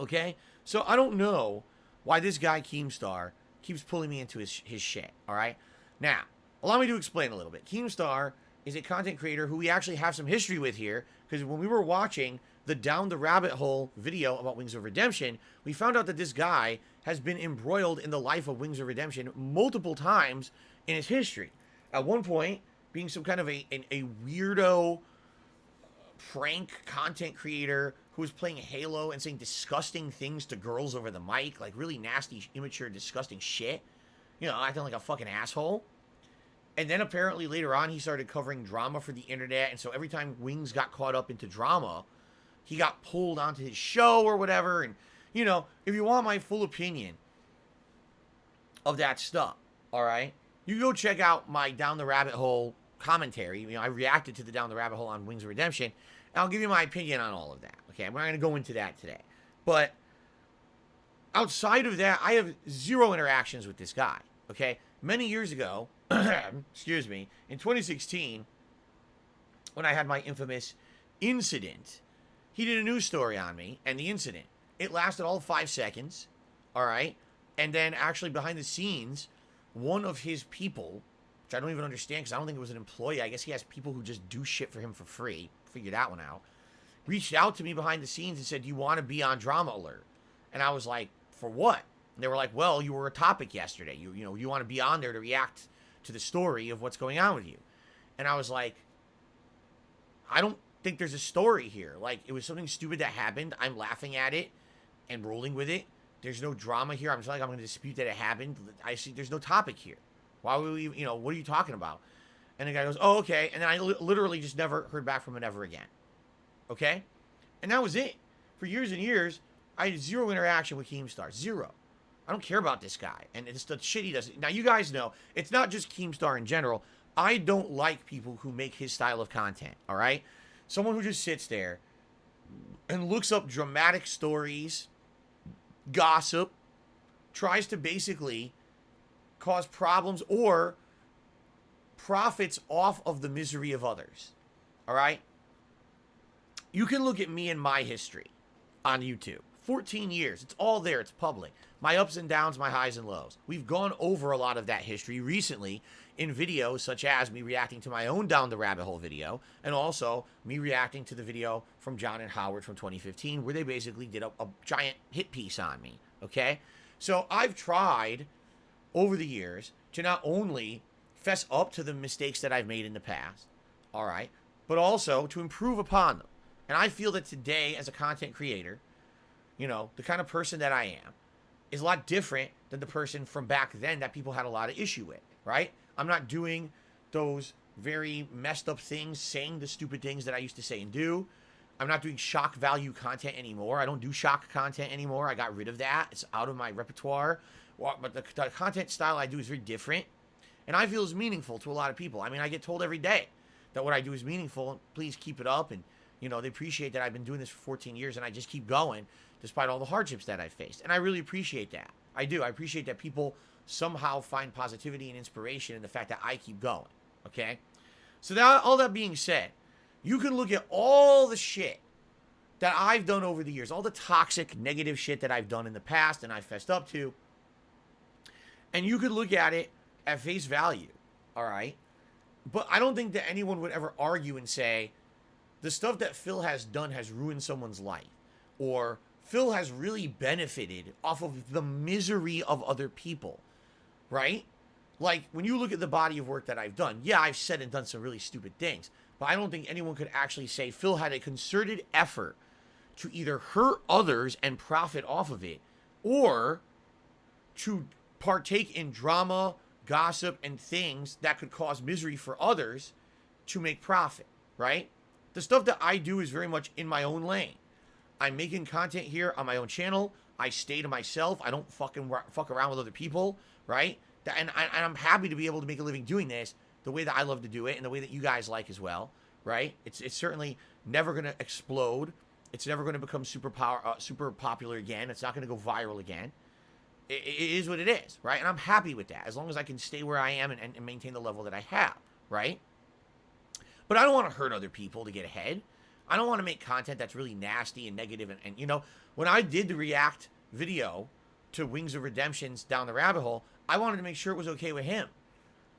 Okay? So I don't know why this guy Keemstar keeps pulling me into his shit, all right? Now, allow me to explain a little bit. Keemstar is a content creator who we actually have some history with here, because when we were watching the Down the Rabbit Hole video about Wings of Redemption, we found out that this guy has been embroiled in the life of Wings of Redemption multiple times in his history. At one point, being some kind of a weirdo prank content creator who was playing Halo and saying disgusting things to girls over the mic, like really nasty, immature, disgusting shit. You know, acting like a fucking asshole. And then apparently later on, he started covering drama for the internet. And so every time Wings got caught up into drama, he got pulled onto his show or whatever. And, you know, if you want my full opinion of that stuff, all right, you go check out my Down the Rabbit Hole commentary. You know, I reacted to the Down the Rabbit Hole on Wings of Redemption. And I'll give you my opinion on all of that. Okay, we're not going to go into that today. But outside of that, I have zero interactions with this guy. Okay, many years ago, excuse me, in 2016, when I had my infamous incident, he did a news story on me and the incident. It lasted all 5 seconds, all right? And then actually behind the scenes, one of his people, which I don't even understand because I don't think it was an employee. I guess he has people who just do shit for him for free. Figure that one out. Reached out to me behind the scenes and said, "Do you want to be on Drama Alert?" And I was like, "For what?" And they were like, "Well, you were a topic yesterday. You know, you want to be on there to react to the story of what's going on with you." And I was like, I don't think there's a story here. Like, it was something stupid that happened. I'm laughing at it and rolling with it. There's no drama here. I'm just like, I'm going to dispute that it happened. I see there's no topic here. Why would we, you know, what are you talking about? And the guy goes, "Oh, okay." And then I literally just never heard back from him ever again. Okay? And that was it. For years and years, I had zero interaction with Keemstar. Zero. I don't care about this guy. And it's the shit he does. Now, you guys know, it's not just Keemstar in general. I don't like people who make his style of content, all right? Someone who just sits there and looks up dramatic stories, gossip, tries to basically cause problems or profits off of the misery of others. All right? You can look at me and my history on YouTube. 14 years. It's all there. It's public. My ups and downs, my highs and lows. We've gone over a lot of that history recently in videos such as me reacting to my own Down the Rabbit Hole video, and also me reacting to the video from John and Howard from 2015 where they basically did a giant hit piece on me. Okay? So I've tried over the years to not only fess up to the mistakes that I've made in the past, all right, but also to improve upon them. And I feel that today, as a content creator, you know, the kind of person that I am is a lot different than the person from back then that people had a lot of issue with, right? I'm not doing those very messed up things, saying the stupid things that I used to say and do. I'm not doing shock value content anymore. I don't do shock content anymore. I got rid of that. It's out of my repertoire. But the content style I do is very different. And I feel is meaningful to a lot of people. I mean, I get told every day that what I do is meaningful. Please keep it up. And, you know, they appreciate that I've been doing this for 14 years and I just keep going despite all the hardships that I've faced. And I really appreciate that. I do. I appreciate that people somehow find positivity and inspiration in the fact that I keep going. Okay? So that, all that being said, you can look at all the shit that I've done over the years, all the toxic, negative shit that I've done in the past and I've fessed up to, and you could look at it at face value, all right? But I don't think that anyone would ever argue and say, the stuff that Phil has done has ruined someone's life, or Phil has really benefited off of the misery of other people, right? Like, when you look at the body of work that I've done, yeah, I've said and done some really stupid things, but I don't think anyone could actually say Phil had a concerted effort to either hurt others and profit off of it, or to partake in drama, gossip, and things that could cause misery for others to make profit, right? The stuff that I do is very much in my own lane. I'm making content here on my own channel. I stay to myself. I don't fuck around with other people, right? And I'm happy to be able to make a living doing this the way that I love to do it and the way that you guys like as well, right? It's certainly never going to explode. It's never going to become super popular again. It's not going to go viral again. It is what it is, right? And I'm happy with that as long as I can stay where I am and maintain the level that I have, right? But I don't want to hurt other people to get ahead. I don't want to make content that's really nasty and negative. And you know, when I did the react video to Wings of Redemption's Down the Rabbit Hole, I wanted to make sure it was okay with him.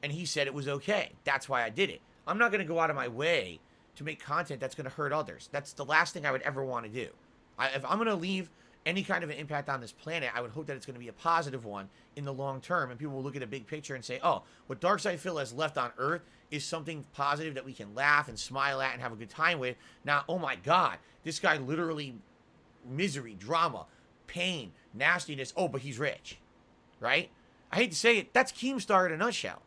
And he said it was okay. That's why I did it. I'm not going to go out of my way to make content that's going to hurt others. That's the last thing I would ever want to do. If I'm going to leave any kind of an impact on this planet, I would hope that it's going to be a positive one in the long term, and people will look at a big picture and say, oh, what Darkside Phil has left on Earth is something positive that we can laugh and smile at and have a good time with. Now, oh my God, this guy literally misery, drama, pain, nastiness, oh, but he's rich, right? I hate to say it, that's Keemstar in a nutshell.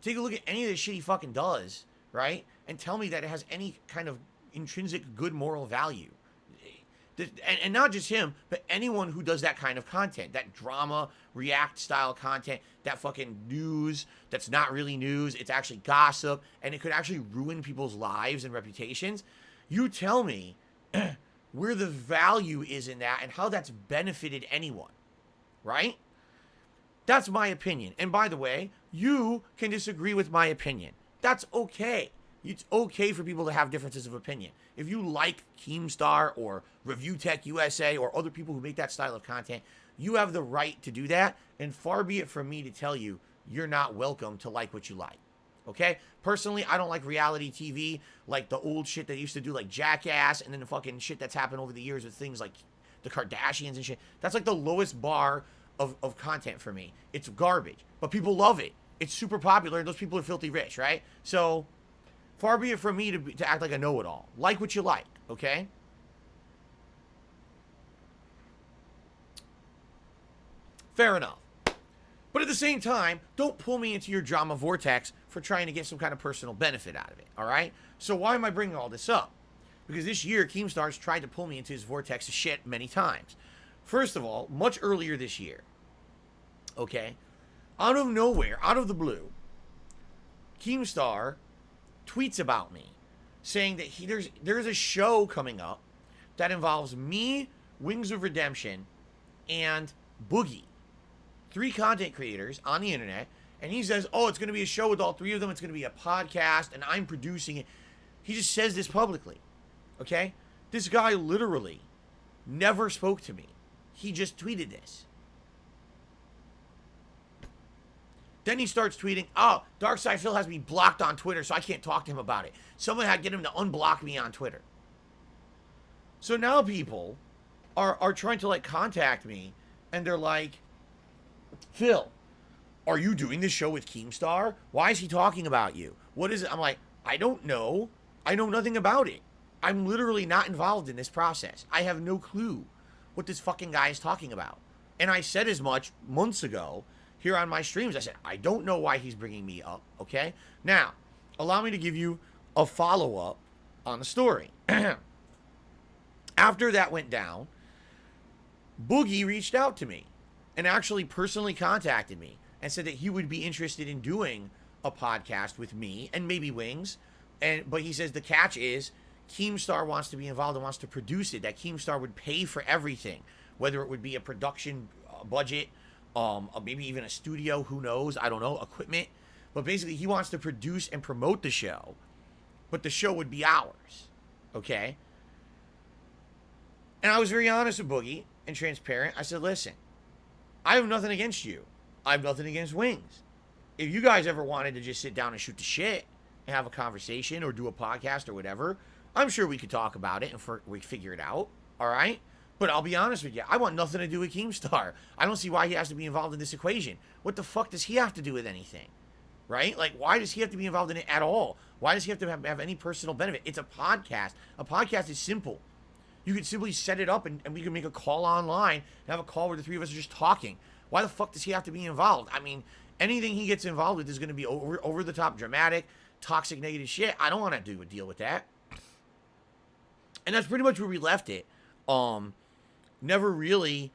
Take a look at any of the shit he fucking does, right? And tell me that it has any kind of intrinsic good moral value. And not just him, but anyone who does that kind of content, that drama, react style content, that fucking news that's not really news, it's actually gossip, and it could actually ruin people's lives and reputations. You tell me where the value is in that and how that's benefited anyone, right? That's my opinion. And by the way, you can disagree with my opinion. That's okay. It's okay for people to have differences of opinion. If you like Keemstar or Review Tech USA or other people who make that style of content, you have the right to do that. And far be it from me to tell you, you're not welcome to like what you like. Okay? Personally, I don't like reality TV, like the old shit they used to do, like Jackass, and then the fucking shit that's happened over the years with things like the Kardashians and shit. That's like the lowest bar of content for me. It's garbage. But people love it. It's super popular, and those people are filthy rich, right? So far be it from me to act like a know-it-all. Like what you like, okay? Fair enough. But at the same time, don't pull me into your drama vortex for trying to get some kind of personal benefit out of it, all right? So why am I bringing all this up? Because this year, Keemstar's tried to pull me into his vortex of shit many times. First of all, much earlier this year, okay, out of nowhere, out of the blue, Keemstar tweets about me saying that there's a show coming up that involves me, Wings of Redemption, and Boogie. 3 content creators on the internet, And he says, oh, it's going to be a show with all three of them. It's going to be a podcast, and I'm producing it. He just says this publicly, okay? This guy literally never spoke to me. He just tweeted this. Then he starts tweeting, oh, Darkside Phil has me blocked on Twitter, so I can't talk to him about it. Someone had to get him to unblock me on Twitter. So now people are trying to, like, contact me, and they're like, Phil, are you doing this show with Keemstar? Why is he talking about you? What is it? I'm like, I don't know. I know nothing about it. I'm literally not involved in this process. I have no clue what this fucking guy is talking about. And I said as much months ago here on my streams. I said, I don't know why he's bringing me up, okay? Now, allow me to give you a follow-up on the story. After that went down, Boogie reached out to me and actually personally contacted me and said that he would be interested in doing a podcast with me and maybe Wings. But he says the catch is Keemstar wants to be involved and wants to produce it, that Keemstar would pay for everything, whether it would be a production budget, maybe even a studio, who knows, I don't know, equipment. But basically, he wants to produce and promote the show, but the show would be ours, okay? And I was very honest with Boogie and transparent. I said, listen, I have nothing against you. I have nothing against Wings. If you guys ever wanted to just sit down and shoot the shit and have a conversation or do a podcast or whatever, I'm sure we could talk about it and we figure it out, all right? But I'll be honest with you, I want nothing to do with Keemstar. I don't see why he has to be involved in this equation. What the fuck does he have to do with anything? Right? Like, why does he have to be involved in it at all? Why does he have to have any personal benefit? It's a podcast. A podcast is simple. You could simply set it up and we can make a call online and have a call where the three of us are just talking. Why the fuck does he have to be involved? I mean, anything he gets involved with is going to be over the top, dramatic, toxic, negative shit. I don't want to deal with that. And that's pretty much where we left it. Never really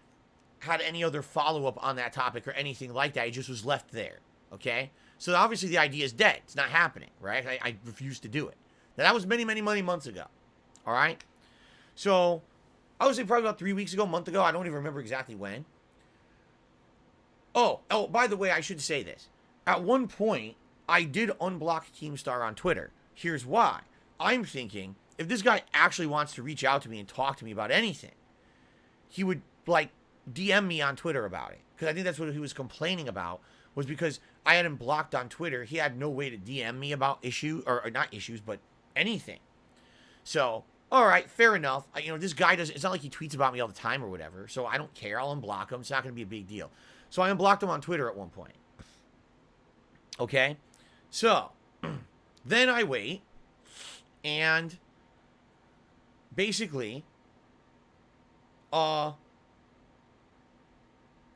had any other follow-up on that topic or anything like that. It just was left there, okay? So obviously the idea is dead. It's not happening, right? I refuse to do it. Now, that was many months ago, all right? So I would say probably about 3 weeks ago, a month ago. I don't even remember exactly when. Oh, by the way, I should say this. At one point, I did unblock Keemstar on Twitter. Here's why. I'm thinking, if this guy actually wants to reach out to me and talk to me about anything, he would, like, DM me on Twitter about it. Because I think that's what he was complaining about, was because I had him blocked on Twitter. He had no way to DM me about issue, or not issues, but anything. So, all right, fair enough. This guy doesn't, it's not like he tweets about me all the time or whatever, so I don't care. I'll unblock him. It's not going to be a big deal. So I unblocked him on Twitter at one point. Okay? So, then I wait, and basically, I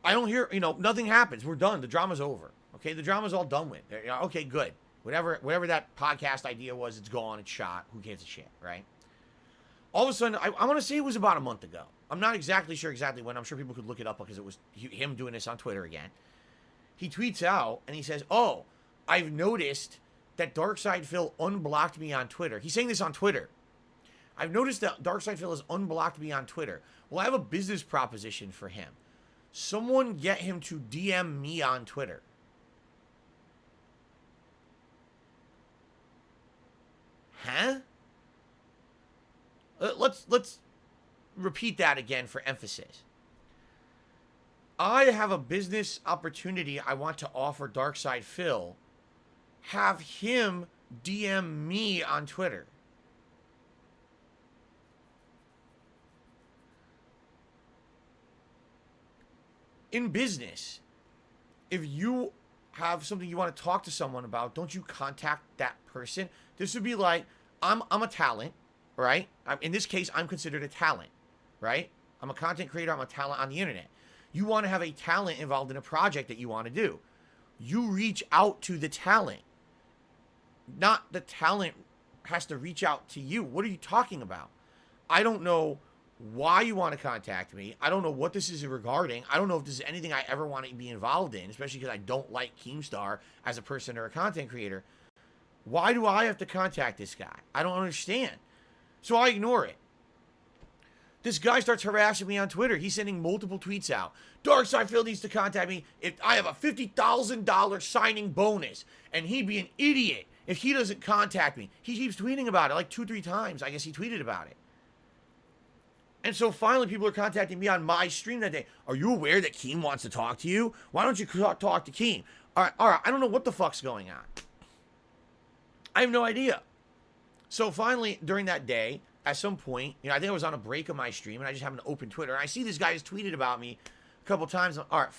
don't hear, nothing happens. We're done. The drama's over. Okay? The drama's all done with. Okay, good. Whatever that podcast idea was, it's gone. It's shot. Who gives a shit, right? All of a sudden, I want to say it was about a month ago. I'm not exactly sure when. I'm sure people could look it up because it was him doing this on Twitter again. He tweets out and he says, oh, I've noticed that Darkside Phil unblocked me on Twitter. He's saying this on Twitter. I've noticed that Darkside Phil has unblocked me on Twitter. Well, I have a business proposition for him. Someone get him to DM me on Twitter. Huh? Let's repeat that again for emphasis. I have a business opportunity I want to offer Darkside Phil. Have him DM me on Twitter. In business, if you have something you want to talk to someone about, don't you contact that person? This would be like, I'm a talent, right? In this case, I'm considered a talent, right? I'm a content creator. I'm a talent on the internet. You want to have a talent involved in a project that you want to do. You reach out to the talent. Not the talent has to reach out to you. What are you talking about? I don't know why you want to contact me. I don't know what this is regarding. I don't know if this is anything I ever want to be involved in, especially because I don't like Keemstar as a person or a content creator. Why do I have to contact this guy? I don't understand. So I ignore it. This guy starts harassing me on Twitter. He's sending multiple tweets out. Darkseidfield needs to contact me if I have a $50,000 signing bonus. And he'd be an idiot if he doesn't contact me. He keeps tweeting about it like 2-3 times. I guess he tweeted about it. And so finally people are contacting me on my stream that day. Are you aware that Keem wants to talk to you? Why don't you talk to Keem? All right. I don't know what the fuck's going on. I have no idea. So finally, during that day, at some point, I think I was on a break of my stream, and I just happened to open Twitter, and I see this guy has tweeted about me a couple times. All right,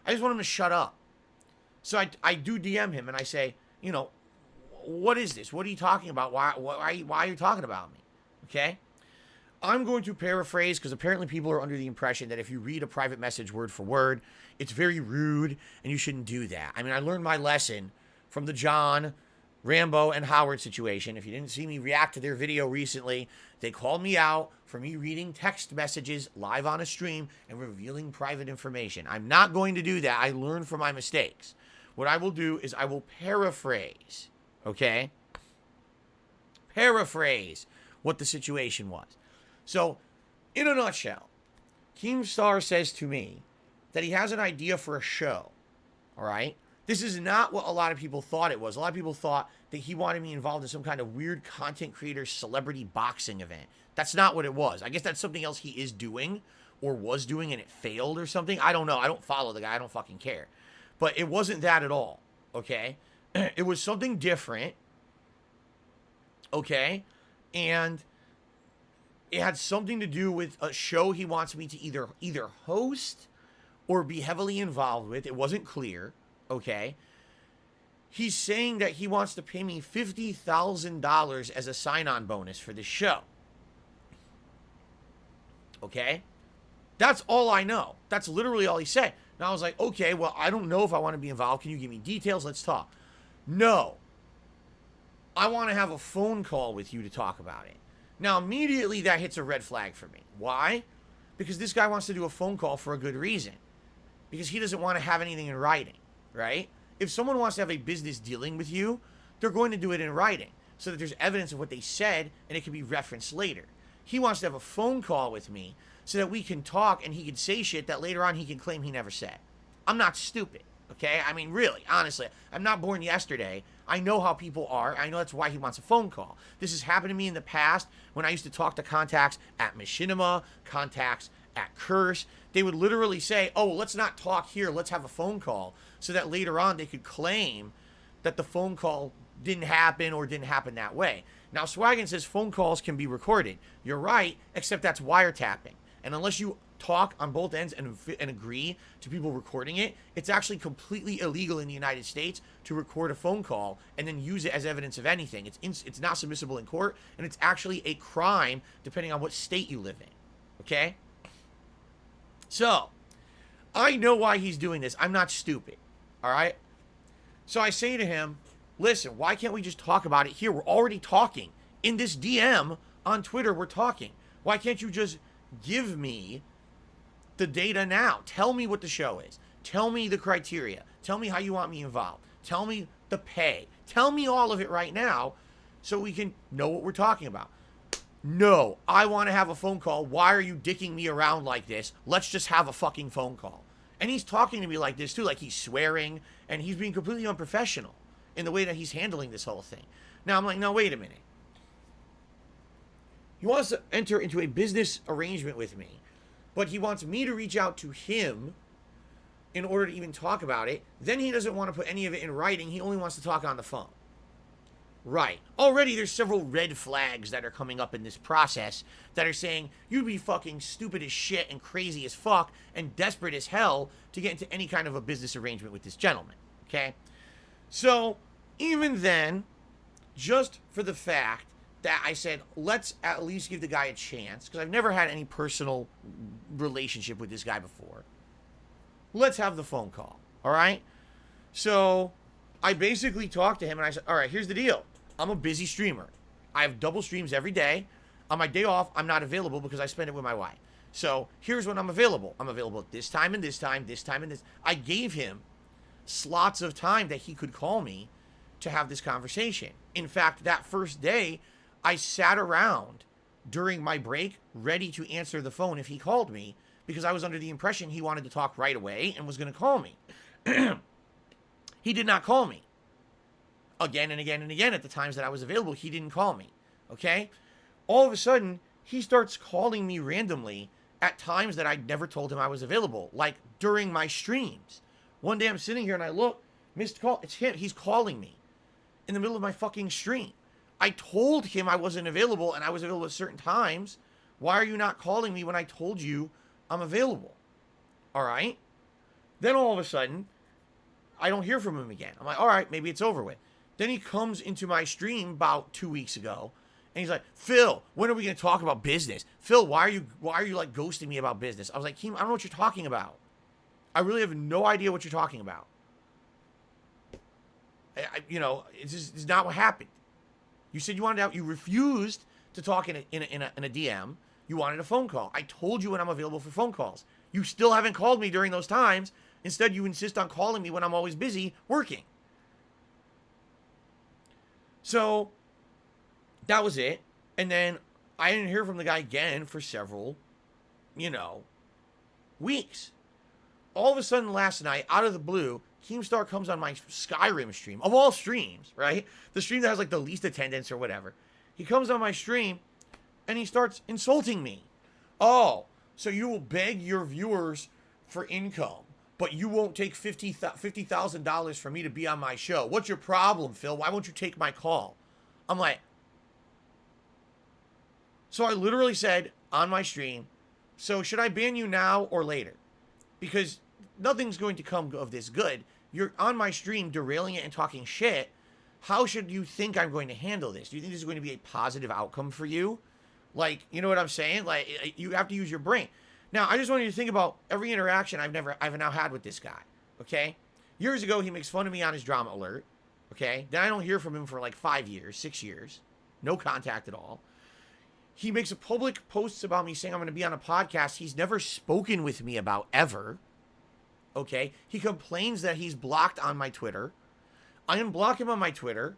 I just want him to shut up. So I do DM him, and I say, what is this? What are you talking about? Why are you talking about me? Okay? I'm going to paraphrase, because apparently people are under the impression that if you read a private message word for word, it's very rude, and you shouldn't do that. I mean, I learned my lesson from the John, Rambo, and Howard situation. If you didn't see me react to their video recently, they called me out for me reading text messages live on a stream and revealing private information. I'm not going to do that. I learned from my mistakes. What I will do is I will paraphrase, okay? Paraphrase what the situation was. So, in a nutshell, Keemstar says to me that he has an idea for a show, all right? This is not what a lot of people thought it was. A lot of people thought that he wanted me involved in some kind of weird content creator celebrity boxing event. That's not what it was. I guess that's something else he is doing or was doing and it failed or something. I don't know. I don't follow the guy. I don't fucking care. But it wasn't that at all, okay? It was something different, okay? And it had something to do with a show he wants me to either host or be heavily involved with. It wasn't clear. Okay, he's saying that he wants to pay me $50,000 as a sign-on bonus for this show. Okay, that's all I know. That's literally all he said. Now I was like, okay, well, I don't know if I want to be involved. Can you give me details? Let's talk. No, I want to have a phone call with you to talk about it. Now, immediately that hits a red flag for me. Why? Because this guy wants to do a phone call for a good reason. Because he doesn't want to have anything in writing. Right? If someone wants to have a business dealing with you, they're going to do it in writing so that there's evidence of what they said and it can be referenced later. He wants to have a phone call with me so that we can talk and he can say shit that later on he can claim he never said. I'm not stupid, okay? I mean, really, honestly, I'm not born yesterday. I know how people are. I know that's why he wants a phone call. This has happened to me in the past when I used to talk to contacts at Machinima, contacts at Curse. They would literally say, oh, let's not talk here. Let's have a phone call. So that later on they could claim that the phone call didn't happen or didn't happen that way. Now, Swaggin says phone calls can be recorded. You're right, except that's wiretapping. And unless you talk on both ends and agree to people recording it, it's actually completely illegal in the United States to record a phone call and then use it as evidence of anything. It's not submissible in court, and it's actually a crime depending on what state you live in. Okay? So, I know why he's doing this. I'm not stupid. All right? So I say to him, listen, why can't we just talk about it here? We're already talking. In this DM on Twitter, we're talking. Why can't you just give me the data now? Tell me what the show is. Tell me the criteria. Tell me how you want me involved. Tell me the pay. Tell me all of it right now so we can know what we're talking about. No, I want to have a phone call. Why are you dicking me around like this? Let's just have a fucking phone call. And he's talking to me like this too, like he's swearing, and he's being completely unprofessional in the way that he's handling this whole thing. Now I'm like, no, wait a minute. He wants to enter into a business arrangement with me, but he wants me to reach out to him in order to even talk about it. Then he doesn't want to put any of it in writing. He only wants to talk on the phone. Right. Already there's several red flags that are coming up in this process that are saying you'd be fucking stupid as shit and crazy as fuck and desperate as hell to get into any kind of a business arrangement with this gentleman. Okay? So, even then, just for the fact that I said, let's at least give the guy a chance, because I've never had any personal relationship with this guy before. Let's have the phone call. All right? So, I basically talked to him and I said, all right, here's the deal. I'm a busy streamer. I have double streams every day. On my day off, I'm not available because I spend it with my wife. So here's when I'm available. I'm available at this time and this time, this time and this. I gave him slots of time that he could call me to have this conversation. In fact, that first day, I sat around during my break, ready to answer the phone if he called me, because I was under the impression he wanted to talk right away and was going to call me. He did not call me. Again and again and again at the times that I was available, he didn't call me. Okay? All of a sudden, he starts calling me randomly at times that I'd never told him I was available, like during my streams. One day I'm sitting here and I look, missed call, it's him, he's calling me in the middle of my fucking stream. I told him I wasn't available and I was available at certain times. Why are you not calling me when I told you I'm available? All right? Then all of a sudden, I don't hear from him again. I'm like, all right, maybe it's over with. Then he comes into my stream about 2 weeks ago, and he's like, Phil, when are we going to talk about business? Phil, why are you like ghosting me about business? I was like, Keem, I don't know what you're talking about. I really have no idea what you're talking about. It's not what happened. You said you wanted out. You refused to talk in a DM. You wanted a phone call. I told you when I'm available for phone calls. You still haven't called me during those times. Instead, you insist on calling me when I'm always busy working. So that was it. And then I didn't hear from the guy again for several, weeks. All of a sudden last night, out of the blue, Keemstar comes on my Skyrim stream, of all streams, right? The stream that has like the least attendance or whatever. He comes on my stream and he starts insulting me. Oh, so you will beg your viewers for income, but you won't take $50,000 for me to be on my show. What's your problem, Phil? Why won't you take my call? I'm like, so I literally said on my stream, so should I ban you now or later? Because nothing's going to come of this good. You're on my stream derailing it and talking shit. How should you think I'm going to handle this? Do you think this is going to be a positive outcome for you? Like, you know what I'm saying? Like, you have to use your brain. Now, I just want you to think about every interaction I've now had with this guy, okay? Years ago, he makes fun of me on his drama alert, okay? Then I don't hear from him for like 5 years, 6 years. No contact at all. He makes a public posts about me saying I'm going to be on a podcast he's never spoken with me about ever, okay? He complains that he's blocked on my Twitter. I unblock him on my Twitter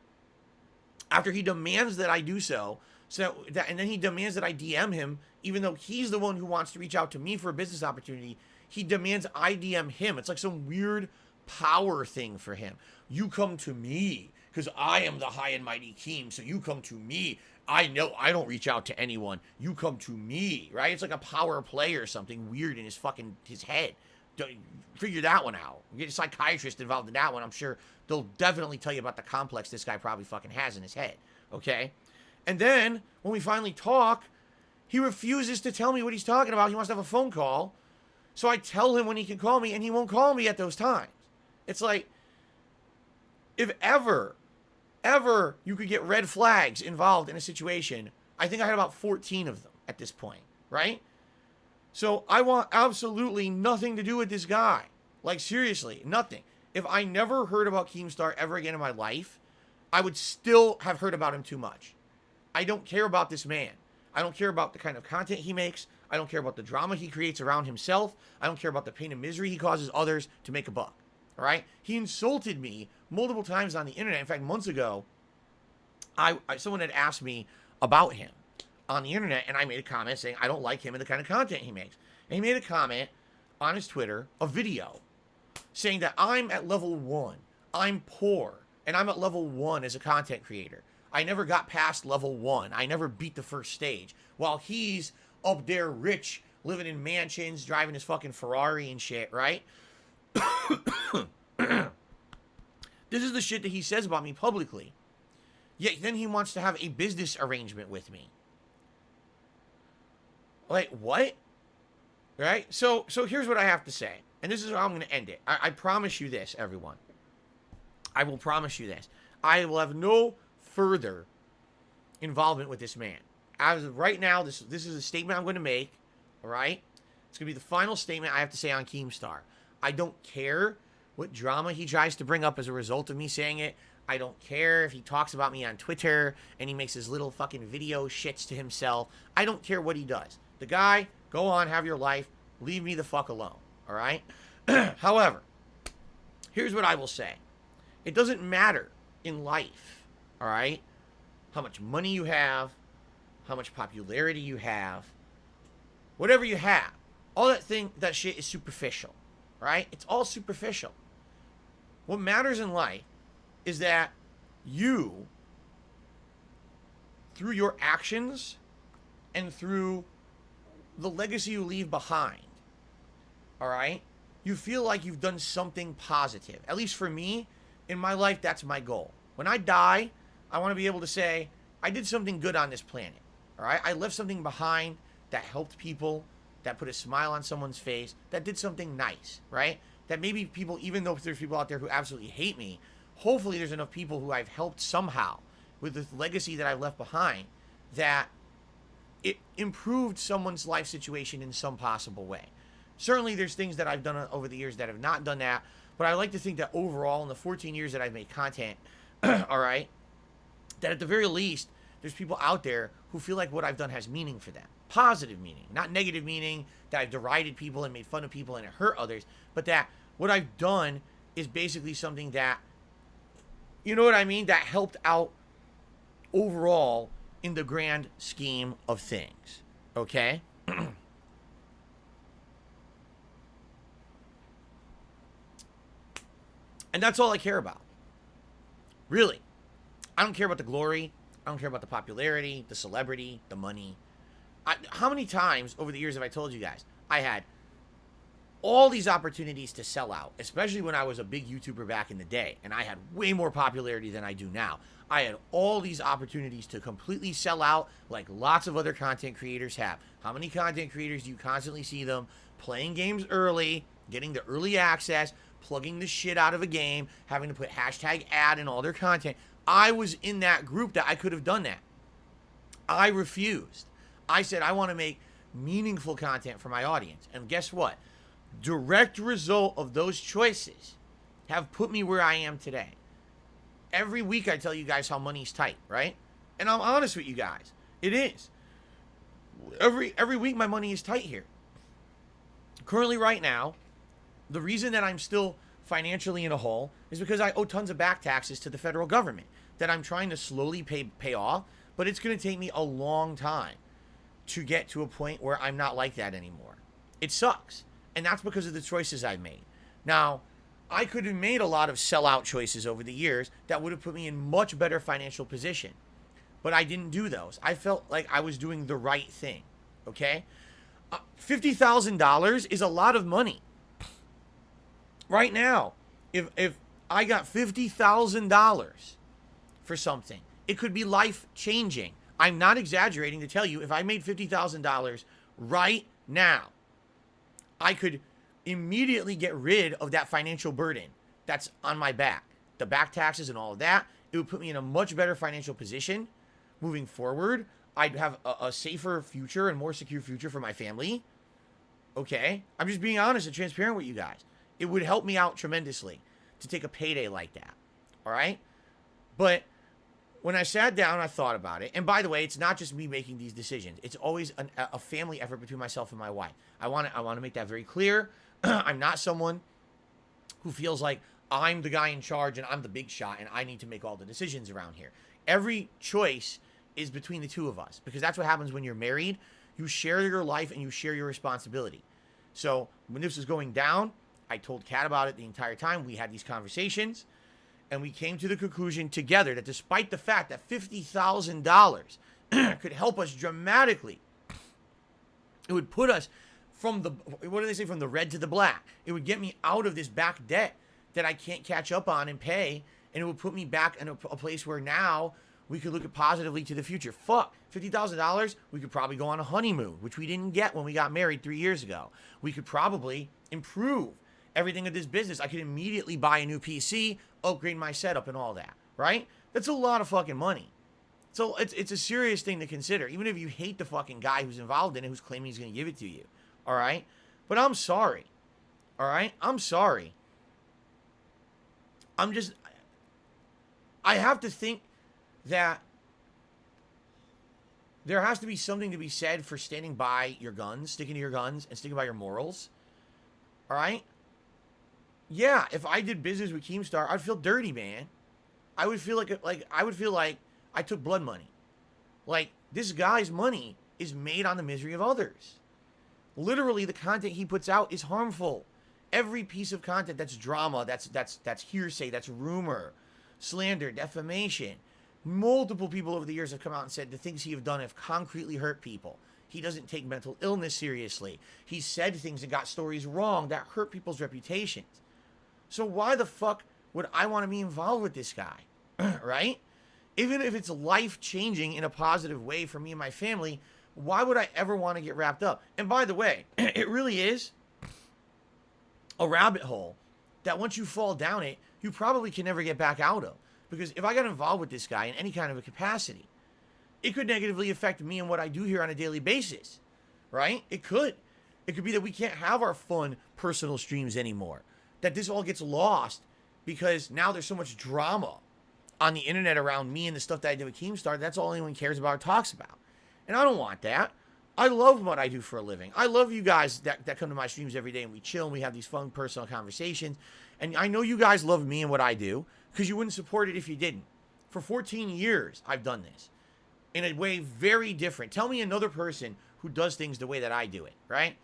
after he demands that I do so. And then he demands that I DM him, even though he's the one who wants to reach out to me for a business opportunity. He demands I DM him. It's like some weird power thing for him. You come to me because I am the high and mighty Keem, so you come to me. I know I don't reach out to anyone. You come to me, right? It's like a power play or something weird in his head. Figure that one out. Get a psychiatrist involved in that one. I'm sure they'll definitely tell you about the complex this guy probably fucking has in his head, okay? And then, when we finally talk, he refuses to tell me what he's talking about. He wants to have a phone call. So I tell him when he can call me, and he won't call me at those times. It's like, if ever you could get red flags involved in a situation, I think I had about 14 of them at this point, right? So I want absolutely nothing to do with this guy. Like, seriously, nothing. If I never heard about Keemstar ever again in my life, I would still have heard about him too much. I don't care about this man. I don't care about the kind of content he makes. I don't care about the drama he creates around himself. I don't care about the pain and misery he causes others to make a buck. All right? He insulted me multiple times on the internet. In fact, months ago, someone had asked me about him on the internet, and I made a comment saying I don't like him and the kind of content he makes. And he made a comment on his Twitter, a video, saying that I'm at level 1. I'm poor, and I'm at level 1 as a content creator. I never got past level 1. I never beat the first stage. While he's up there rich, living in mansions, driving his fucking Ferrari and shit, right? This is the shit that he says about me publicly. Yet then he wants to have a business arrangement with me. Like, what? Right? So here's what I have to say. And this is how I'm going to end it. I promise you this, everyone. I will promise you this. I will have no further involvement with this man. As of right now, this is a statement I'm going to make. All right? It's going to be the final statement I have to say on Keemstar. I don't care what drama he tries to bring up as a result of me saying it. I don't care if he talks about me on Twitter and he makes his little fucking video shits to himself. I don't care what he does. The guy, go on, have your life. Leave me the fuck alone. All right? However, here's what I will say. It doesn't matter in life, all right, how much money you have, how much popularity you have, whatever you have. All that shit is superficial, right? It's all superficial. What matters in life is that you, through your actions and through the legacy you leave behind, all right, you feel like you've done something positive. At least for me, in my life, that's my goal. When I die, I want to be able to say, I did something good on this planet, all right? I left something behind that helped people, that put a smile on someone's face, that did something nice, right? That maybe people, even though there's people out there who absolutely hate me, hopefully there's enough people who I've helped somehow with the legacy that I left behind that it improved someone's life situation in some possible way. Certainly there's things that I've done over the years that have not done that, but I like to think that overall in the 14 years that I've made content, all right, that at the very least, there's people out there who feel like what I've done has meaning for them. Positive meaning, not negative meaning, that I've derided people and made fun of people and it hurt others, but that what I've done is basically something that, you know what I mean, that helped out overall in the grand scheme of things, okay? And that's all I care about. Really. I don't care about the glory. I don't care about the popularity, the celebrity, the money. How many times over the years have I told you guys, I had all these opportunities to sell out, especially when I was a big YouTuber back in the day, and I had way more popularity than I do now. I had all these opportunities to completely sell out like lots of other content creators have. How many content creators do you constantly see them playing games early, getting the early access, plugging the shit out of a game, having to put hashtag ad in all their content? I was in that group that I could have done that. I refused. I said I want to make meaningful content for my audience. And guess what? Direct result of those choices have put me where I am today. Every week I tell you guys how money's tight, right? And I'm honest with you guys. It is. Every week my money is tight here. Currently right now, the reason that I'm still financially in a hole is because I owe tons of back taxes to the federal government that I'm trying to slowly pay off, but it's going to take me a long time to get to a point where I'm not like that anymore. It sucks. And that's because of the choices I made. Now, I could have made a lot of sellout choices over the years that would have put me in much better financial position. But I didn't do those. I felt like I was doing the right thing. Okay? $50,000 is a lot of money. Right now, if I got $50,000 for something, it could be life-changing. I'm not exaggerating to tell you, if I made $50,000 right now, I could immediately get rid of that financial burden that's on my back. The back taxes and all of that. It would put me in a much better financial position moving forward. I'd have a safer future and more secure future for my family. Okay? I'm just being honest and transparent with you guys. It would help me out tremendously to take a payday like that. All right? But when I sat down, I thought about it. And by the way, it's not just me making these decisions. It's always a family effort between myself and my wife. I want to make that very clear. I'm not someone who feels like I'm the guy in charge and I'm the big shot and I need to make all the decisions around here. Every choice is between the two of us, because that's what happens when you're married. You share your life and you share your responsibility. So when this was going down, I told Kat about it the entire time. We had these conversations, and we came to the conclusion together that despite the fact that $50,000 could help us dramatically, it would put us from the, what do they say, from the red to the black. It would get me out of this back debt that I can't catch up on and pay, and it would put me back in a place where now we could look at positively to the future. Fuck, $50,000, we could probably go on a honeymoon, which we didn't get when we got married 3 years ago. We could probably improve everything of this business. I could immediately buy a new PC, upgrade my setup and all that, right? That's a lot of fucking money. So it's a serious thing to consider, even if you hate the fucking guy who's involved in it, who's claiming he's going to give it to you, all right? But I'm sorry, all right? I'm sorry. I have to think that there has to be something to be said for standing by your guns, sticking to your guns, and sticking by your morals, all right? Yeah, if I did business with Keemstar, I'd feel dirty, man. I would feel like I would feel like I took blood money. Like, This guy's money is made on the misery of others. Literally, the content he puts out is harmful. Every piece of content that's drama, that's hearsay, that's rumor, slander, defamation. Multiple people over the years have come out and said the things he have done have concretely hurt people. He doesn't take mental illness seriously. He said things and got stories wrong that hurt people's reputations. So why the fuck would I want to be involved with this guy? Right? Even if it's life-changing in a positive way for me and my family, why would I ever want to get wrapped up? And by the way, it really is a rabbit hole that once you fall down it, you probably can never get back out of. Because if I got involved with this guy in any kind of a capacity, it could negatively affect me and what I do here on a daily basis, right? It could. It could be that we can't have our fun personal streams anymore. That this all gets lost because now there's so much drama on the internet around me and the stuff that I do with Keemstar. That's all anyone cares about or talks about. And I don't want that. I love what I do for a living. I love you guys that come to my streams every day and we chill and we have these fun personal conversations. And I know you guys love me and what I do because you wouldn't support it if you didn't. For 14 years, I've done this in a way very different. Tell me another person who does things the way that I do it, right?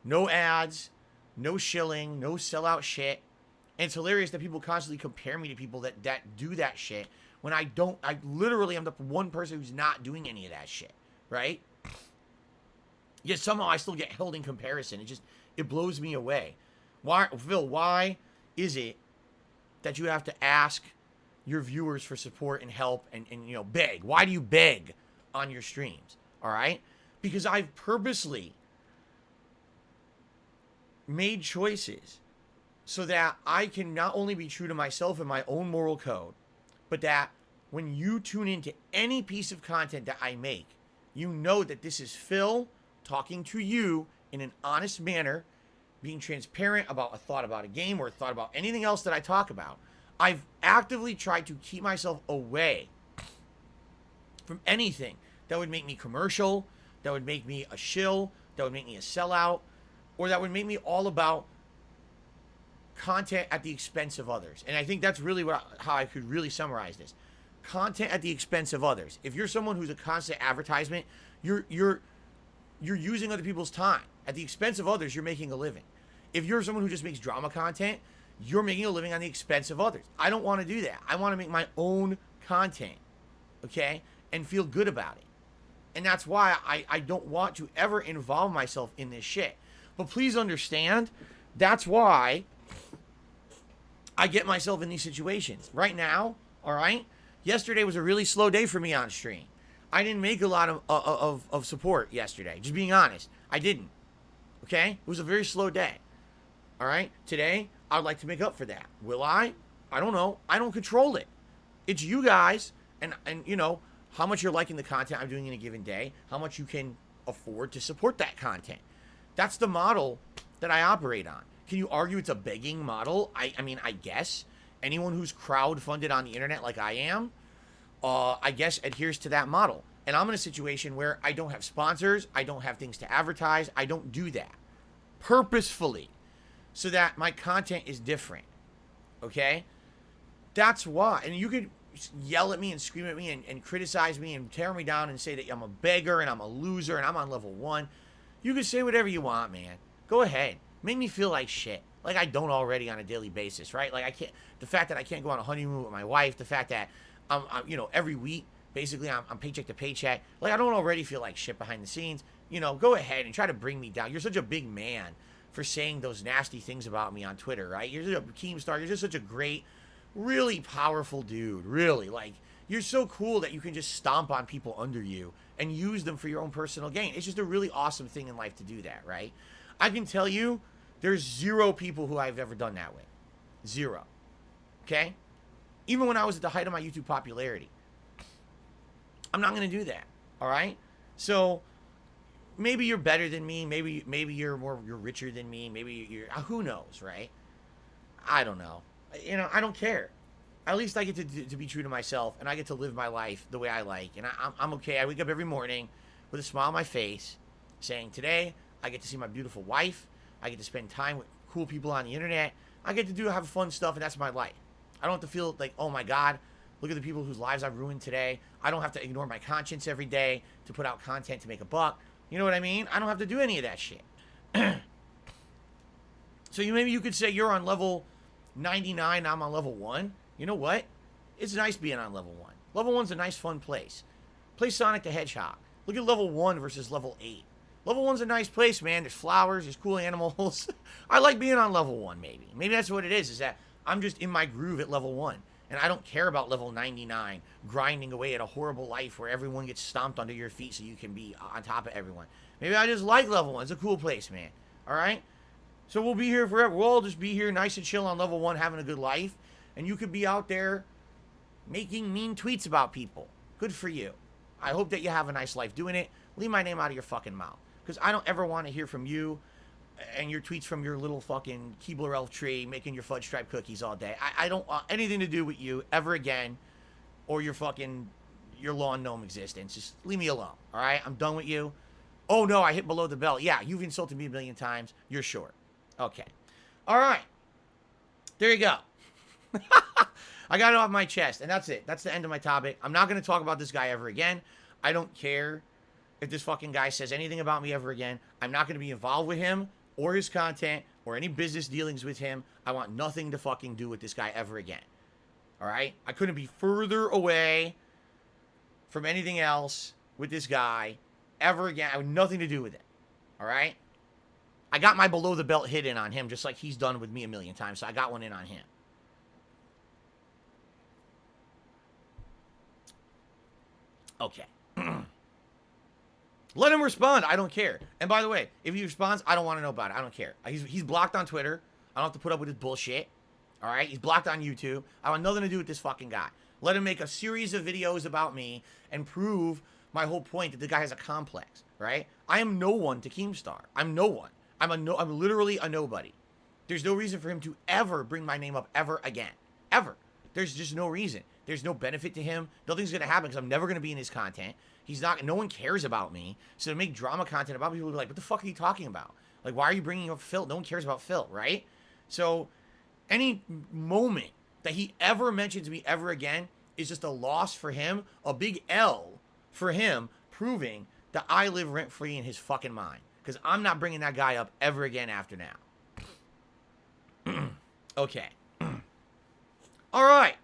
No ads, no shilling, no sellout shit. And it's hilarious that people constantly compare me to people that do that shit when I don't. I literally am the one person who's not doing any of that shit, right? Yet somehow I still get held in comparison. It blows me away. Why, Phil, why is it that you have to ask your viewers for support and help and beg? Why do you beg on your streams? All right? Because I've purposely made choices so that I can not only be true to myself and my own moral code, but that when you tune into any piece of content that I make, you know that this is Phil talking to you in an honest manner, being transparent about a thought about a game or a thought about anything else that I talk about. I've actively tried to keep myself away from anything that would make me commercial, that would make me a shill, that would make me a sellout, or that would make me all about content at the expense of others. And I think that's really how I could really summarize this. Content at the expense of others. If you're someone who's a constant advertisement, you're using other people's time. At the expense of others, you're making a living. If you're someone who just makes drama content, you're making a living on the expense of others. I don't want to do that. I want to make my own content, okay, and feel good about it. And that's why I don't want to ever involve myself in this shit. But please understand, that's why I get myself in these situations. Right now, all right, yesterday was a really slow day for me on stream. I didn't make a lot of support yesterday. Just being honest. I didn't. Okay? It was a very slow day. All right? Today, I'd like to make up for that. Will I? I don't know. I don't control it. It's you guys and how much you're liking the content I'm doing in a given day, how much you can afford to support that content. That's the model that I operate on. Can you argue it's a begging model? I mean, I guess. Anyone who's crowdfunded on the internet like I am, I guess adheres to that model. And I'm in a situation where I don't have sponsors, I don't have things to advertise, I don't do that purposefully so that my content is different. Okay? That's why. And you could yell at me and scream at me and criticize me and tear me down and say that I'm a beggar and I'm a loser and I'm on level 1. You can say whatever you want, man. Go ahead. Make me feel like shit. Like I don't already on a daily basis, right? Like the fact that I can't go on a honeymoon with my wife, the fact that I'm every week, basically I'm paycheck to paycheck. Like I don't already feel like shit behind the scenes. Go ahead and try to bring me down. You're such a big man for saying those nasty things about me on Twitter, right? You're a Keemstar. You're just such a great, really powerful dude. Really, like you're so cool that you can just stomp on people under you and use them for your own personal gain. It's just a really awesome thing in life to do that, right? I can tell you, there's 0 people who I've ever done that with. 0. Okay? Even when I was at the height of my YouTube popularity. I'm not going to do that. All right? So, maybe you're better than me. Maybe you're richer than me. Maybe you're, who knows, right? I don't know. I don't care. At least I get to be true to myself, and I get to live my life the way I like. And I'm okay. I wake up every morning with a smile on my face saying, today, I get to see my beautiful wife. I get to spend time with cool people on the internet. I get to have fun stuff, and that's my life. I don't have to feel like, oh my God, Look at the people whose lives I've ruined today. I don't have to ignore my conscience every day to put out content to make a buck. You know what I mean? I don't have to do any of that shit. So maybe you could say you're on level 99, I'm on level 1. You know what? It's nice being on level 1. Level 1's a nice, fun place. Play Sonic the Hedgehog. Look at level 1 versus level 8. Level 1's a nice place, man. There's flowers, there's cool animals. I like being on level 1, maybe. Maybe that's what it is that I'm just in my groove at level 1. And I don't care about level 99, grinding away at a horrible life where everyone gets stomped under your feet so you can be on top of everyone. Maybe I just like level 1. It's a cool place, man. Alright? So we'll be here forever. We'll all just be here nice and chill on level 1, having a good life. And you could be out there making mean tweets about people. Good for you. I hope that you have a nice life doing it. Leave my name out of your fucking mouth. Because I don't ever want to hear from you and your tweets from your little fucking Keebler elf tree making your fudge stripe cookies all day. I don't want anything to do with you ever again, or your lawn gnome existence. Just leave me alone, all right? I'm done with you. Oh, no, I hit below the belt. Yeah, you've insulted me a million times. You're short. Okay. All right. There you go. I got it off my chest, and that's it. That's the end of my topic. I'm not going to talk about this guy ever again. I don't care if this fucking guy says anything about me ever again. I'm not going to be involved with him or his content or any business dealings with him. I want nothing to fucking do with this guy ever again. All right? I couldn't be further away from anything else with this guy ever again. I have nothing to do with it. All right? I got my below the belt hit in on him just like he's done with me a million times, so I got one in on him. Okay. Let him respond. I don't care. And by the way, if he responds, I don't want to know about it. I don't care. He's blocked on Twitter. I don't have to put up with his bullshit. All right? He's blocked on YouTube. I want nothing to do with this fucking guy. Let him make a series of videos about me and prove my whole point that the guy has a complex, right? I am no one to Keemstar. I'm no one. I'm literally a nobody. There's no reason for him to ever bring my name up ever again. Ever. There's just no reason. There's no benefit to him. Nothing's going to happen because I'm never going to be in his content. No one cares about me. So to make drama content about me, people will be like, what the fuck are you talking about? Like, why are you bringing up Phil? No one cares about Phil, right? So any moment that he ever mentions me ever again is just a loss for him, a big L for him, proving that I live rent-free in his fucking mind. Because I'm not bringing that guy up ever again after now. Okay. All right.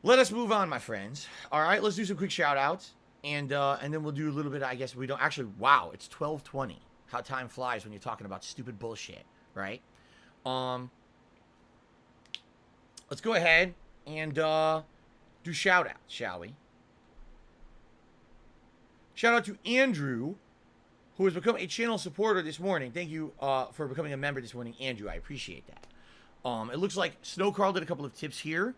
Let us move on, my friends. All right, let's do some quick shout-outs. And then we'll do a little bit, I guess, we don't... Actually, wow, it's 12:20. How time flies when you're talking about stupid bullshit, right? Let's go ahead and do shout-outs, shall we? Shout-out to Andrew, who has become a channel supporter this morning. Thank you for becoming a member this morning, Andrew. I appreciate that. It looks like Snow Carl did a couple of tips here.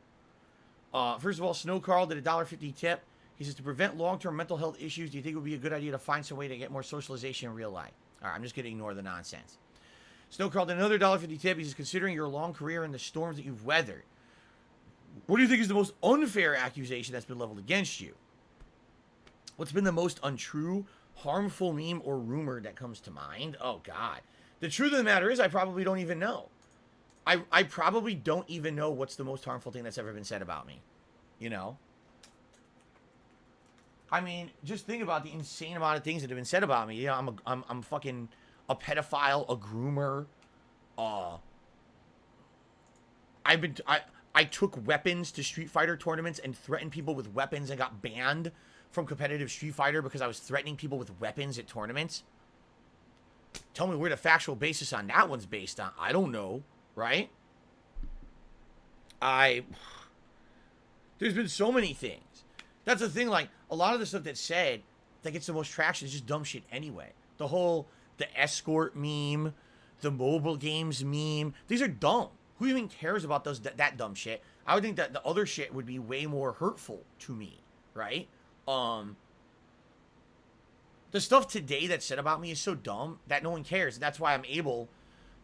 First of all, Snow Carl did a $1.50 tip. He says, to prevent long-term mental health issues, do you think it would be a good idea to find some way to get more socialization in real life? All right, I'm just going to ignore the nonsense. Snow Carl did another $1.50 tip. He says, considering your long career and the storms that you've weathered, what do you think is the most unfair accusation that's been leveled against you? What's been the most untrue, harmful meme or rumor that comes to mind? Oh, God. The truth of the matter is I probably don't even know. I probably don't even know what's the most harmful thing that's ever been said about me. You know? I mean, just think about the insane amount of things that have been said about me. You know, I'm fucking a pedophile, a groomer. I took weapons to Street Fighter tournaments and threatened people with weapons and got banned from competitive Street Fighter because I was threatening people with weapons at tournaments. Tell me where the factual basis on that one's based on. I don't know. Right? There's been so many things. That's the thing, like, a lot of the stuff that's said that gets the most traction is just dumb shit anyway. The escort meme, the mobile games meme, these are dumb. Who even cares about that dumb shit? I would think that the other shit would be way more hurtful to me, right? The stuff today that's said about me is so dumb that no one cares. That's why I'm able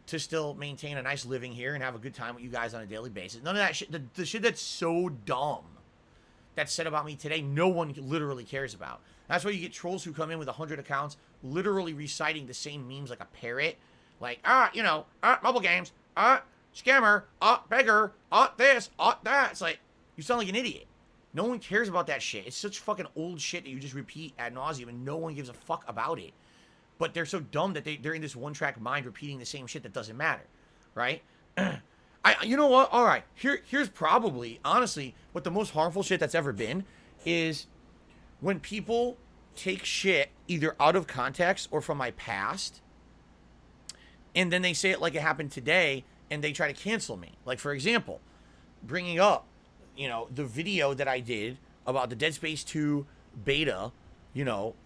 to still maintain a nice living here and have a good time with you guys on a daily basis. None of that shit, the shit that's so dumb that's said about me today, no one literally cares about. That's why you get trolls who come in with 100 accounts, literally reciting the same memes like a parrot. Like, mobile games, scammer, beggar, this, that. It's like, You sound like an idiot. No one cares about that shit. It's such fucking old shit that you just repeat ad nauseum and no one gives a fuck about it. But they're so dumb that they're in this one-track mind repeating the same shit that doesn't matter, right? You know what? All right. Here's probably, honestly, what the most harmful shit that's ever been is when people take shit either out of context or from my past, and then they say it like it happened today, and they try to cancel me. Like, for example, bringing up, the video that I did about the Dead Space 2 beta, in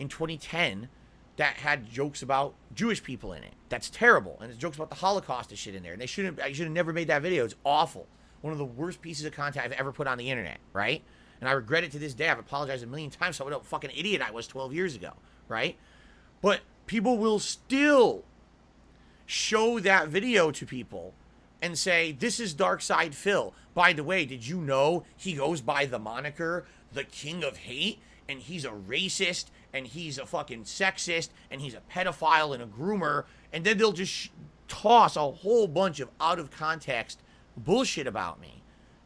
2010, that had jokes about Jewish people in it. That's terrible. And there's jokes about the Holocaust and shit in there. And I should have never made that video. It's awful. One of the worst pieces of content I've ever put on the internet, right? And I regret it to this day. I've apologized a million times for what a fucking idiot I was 12 years ago, right? But people will still show that video to people and say, this is Darkside Phil. By the way, did you know he goes by the moniker, the King of Hate, and he's a racist, and he's a fucking sexist, and he's a pedophile and a groomer, and then they'll just toss a whole bunch of out-of-context bullshit about me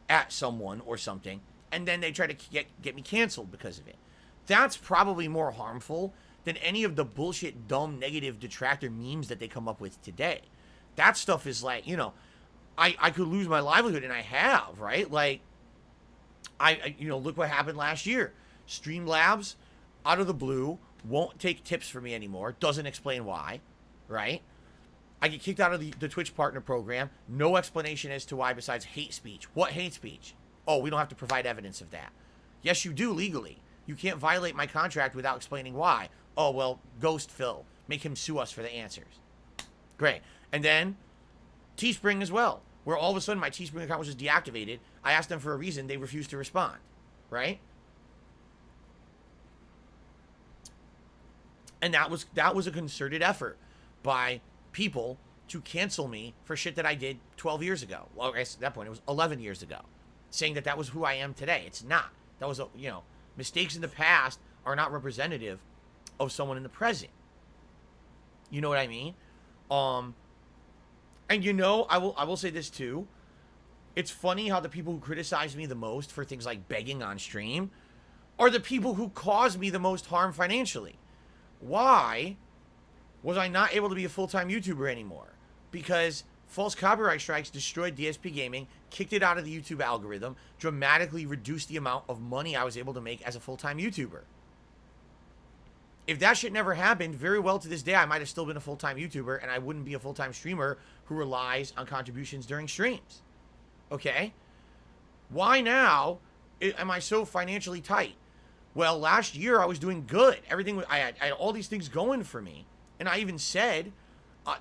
at someone or something, and then they try to get me canceled because of it. That's probably more harmful than any of the bullshit, dumb, negative detractor memes that they come up with today. That stuff is like, I could lose my livelihood, and I have, right? Like, I look what happened last year. Streamlabs, out of the blue, won't take tips from me anymore. Doesn't explain why, right? I get kicked out of the Twitch partner program. No explanation as to why besides hate speech. What hate speech? Oh, we don't have to provide evidence of that. Yes, you do legally. You can't violate my contract without explaining why. Oh, well, ghost Phil. Make him sue us for the answers. Great. And then Teespring as well, where all of a sudden my Teespring account was just deactivated. I asked them for a reason. They refused to respond, right? And that was a concerted effort by people to cancel me for shit that I did 12 years ago. Well, I guess at that point it was 11 years ago, saying that was who I am today. It's not. That was mistakes in the past are not representative of someone in the present. You know what I mean? And I will say this too. It's funny how the people who criticize me the most for things like begging on stream are the people who cause me the most harm financially. Why was I not able to be a full-time YouTuber anymore? Because false copyright strikes destroyed DSPGaming, kicked it out of the YouTube algorithm, dramatically reduced the amount of money I was able to make as a full-time YouTuber. If that shit never happened, very well to this day, I might have still been a full-time YouTuber, and I wouldn't be a full-time streamer who relies on contributions during streams. Okay? Why now am I so financially tight? Well, last year I was doing good. I had all these things going for me. And I even said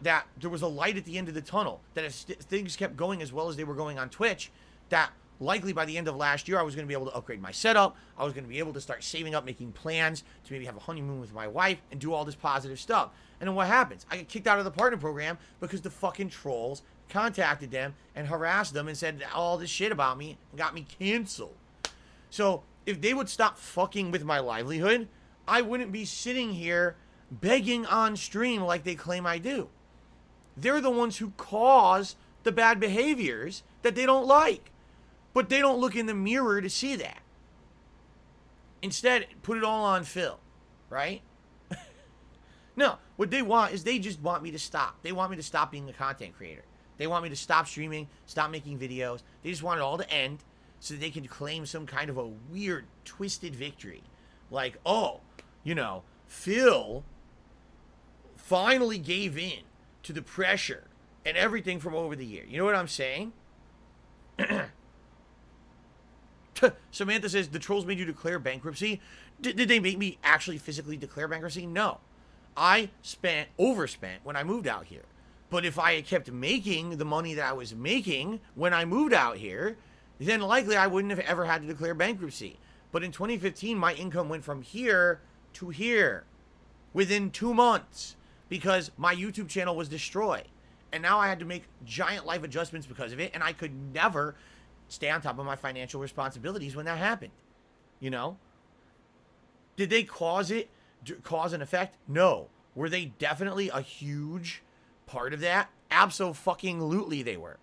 that there was a light at the end of the tunnel. That if things kept going as well as they were going on Twitch, that likely by the end of last year I was going to be able to upgrade my setup. I was going to be able to start saving up, making plans to maybe have a honeymoon with my wife and do all this positive stuff. And then what happens? I get kicked out of the partner program because the fucking trolls contacted them and harassed them and said all this shit about me and got me canceled. So if they would stop fucking with my livelihood, I wouldn't be sitting here begging on stream like they claim I do. They're the ones who cause the bad behaviors that they don't like. But they don't look in the mirror to see that. Instead, put it all on Phil, right? No, what they want is they just want me to stop. They want me to stop being a content creator. They want me to stop streaming, stop making videos. They just want it all to end so that they can claim some kind of a weird, twisted victory. Like, oh, Phil finally gave in to the pressure and everything from over the year. You know what I'm saying? Samantha says, the trolls made you declare bankruptcy. Did they make me actually physically declare bankruptcy? No. I overspent when I moved out here. But if I had kept making the money that I was making when I moved out here, then likely I wouldn't have ever had to declare bankruptcy. But in 2015, my income went from here to here within 2 months because my YouTube channel was destroyed. And now I had to make giant life adjustments because of it, and I could never stay on top of my financial responsibilities when that happened. Did they cause an effect? No. Were they definitely a huge part of that? Abso-fucking-lutely they were.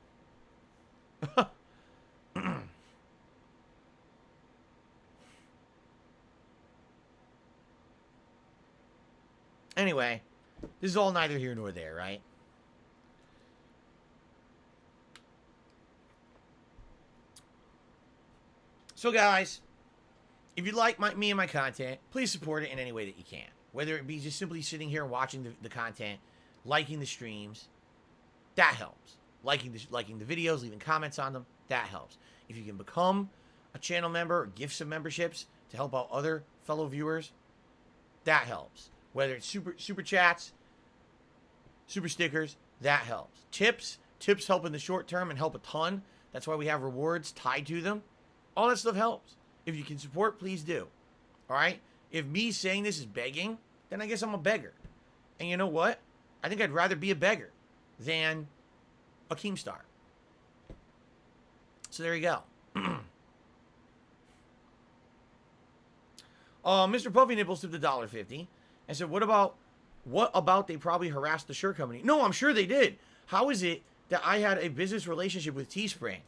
Anyway, this is all neither here nor there, right? So, guys, if you like me and my content, please support it in any way that you can. Whether it be just simply sitting here and watching the content, liking the streams, that helps. Liking the videos, leaving comments on them, that helps. If you can become a channel member or give some memberships to help out other fellow viewers, that helps. Whether it's super chats, super stickers, that helps. Tips help in the short term and help a ton. That's why we have rewards tied to them. All that stuff helps. If you can support, please do. All right? If me saying this is begging, then I guess I'm a beggar. And you know what? I think I'd rather be a beggar than a Keemstar. So there you go. Mr. Puffy Nipples tipped $1.50 and said, what about they probably harassed the shirt company? No, I'm sure they did. How is it that I had a business relationship with Teespring?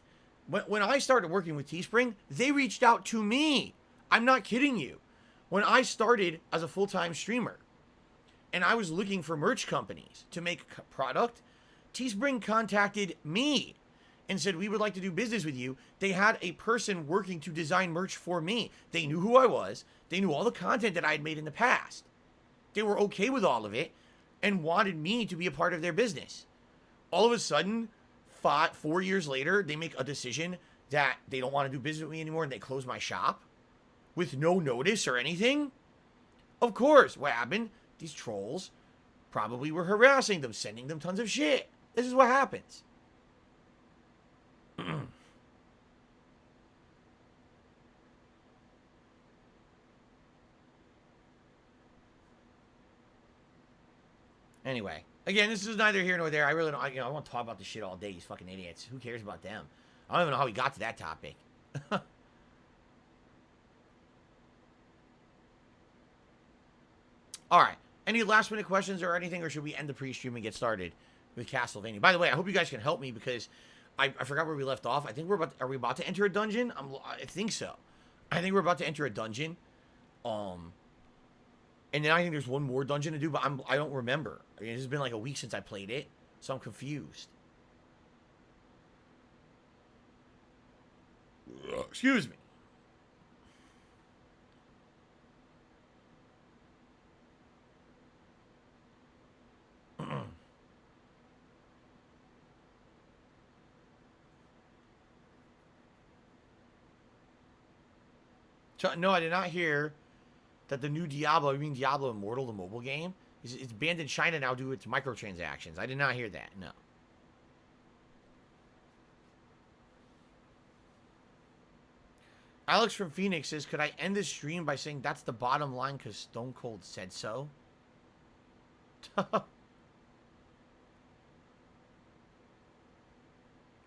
When I started working with Teespring, they reached out to me. I'm not kidding you. When I started as a full-time streamer and I was looking for merch companies to make product, Teespring contacted me and said, we would like to do business with you. They had a person working to design merch for me. They knew who I was. They knew all the content that I had made in the past. They were okay with all of it and wanted me to be a part of their business. All of a sudden, 4 years later, they make a decision that they don't want to do business with me anymore and they close my shop with no notice or anything. Of course, what happened? These trolls probably were harassing them, sending them tons of shit. This is what happens. Anyway, again, this is neither here nor there. I really don't, I want to talk about this shit all day. These fucking idiots. Who cares about them? I don't even know how we got to that topic. All right. Any last minute questions or anything, or should we end the pre-stream and get started with Castlevania? By the way, I hope you guys can help me because I forgot where we left off. I think are we about to enter a dungeon? I think so. I think we're about to enter a dungeon. And then I think there's one more dungeon to do, but I don't remember. I mean, it's been like a week since I played it, so I'm confused. Excuse me. No, I did not hear that the new Diablo, you mean Diablo Immortal, the mobile game, it's banned in China now due to its microtransactions. I did not hear that, no. Alex from Phoenix says, could I end this stream by saying that's the bottom line because Stone Cold said so?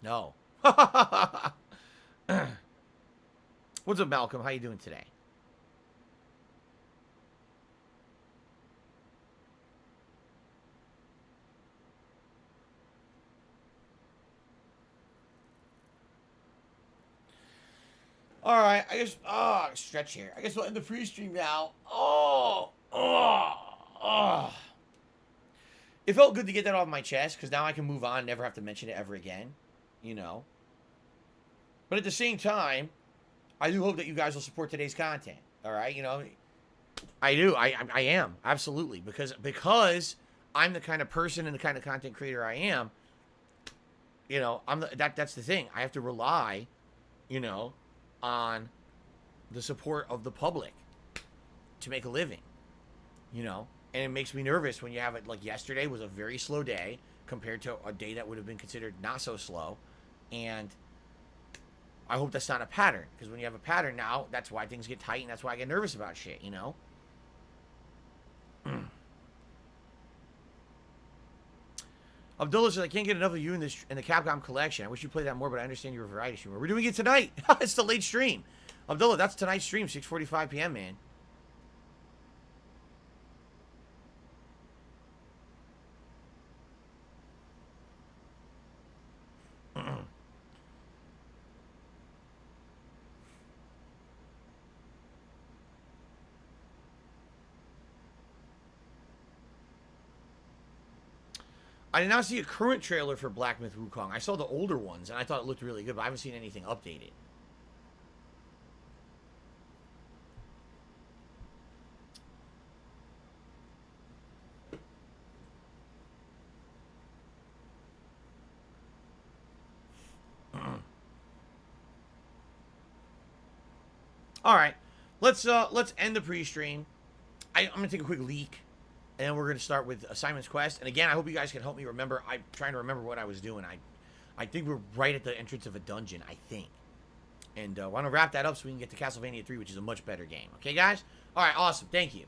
No. What's up, Malcolm? How you doing today? All right, I guess. Stretch here. I guess we'll end the pre-stream now. It felt good to get that off my chest because now I can move on, never have to mention it ever again, you know. But at the same time, I do hope that you guys will support today's content. All right, you know, I do. I am absolutely because I'm the kind of person and the kind of content creator I am. You know, that's the thing. I have to rely, you know, on the support of the public to make a living, you know, and it makes me nervous when you have it like yesterday was a very slow day compared to a day that would have been considered not so slow, and I hope that's not a pattern because when you have a pattern now, that's why things get tight and that's why I get nervous about shit, you know. Abdullah says, I can't get enough of you in the Capcom collection. I wish you played that more, but I understand you're a variety streamer. We're doing it tonight. It's the late stream. Abdullah, that's tonight's stream, 6:45 p.m., man. I did not see a current trailer for Black Myth Wukong. I saw the older ones, and I thought it looked really good, but I haven't seen anything updated. All right, let's end the pre-stream. I'm gonna take a quick leak, and then we're gonna start with Simon's Quest. And again, I hope you guys can help me remember. I'm trying to remember what I was doing. I think we're right at the entrance of a dungeon. I think, and want to wrap that up so we can get to Castlevania 3, which is a much better game. Okay, guys. All right, awesome. Thank you.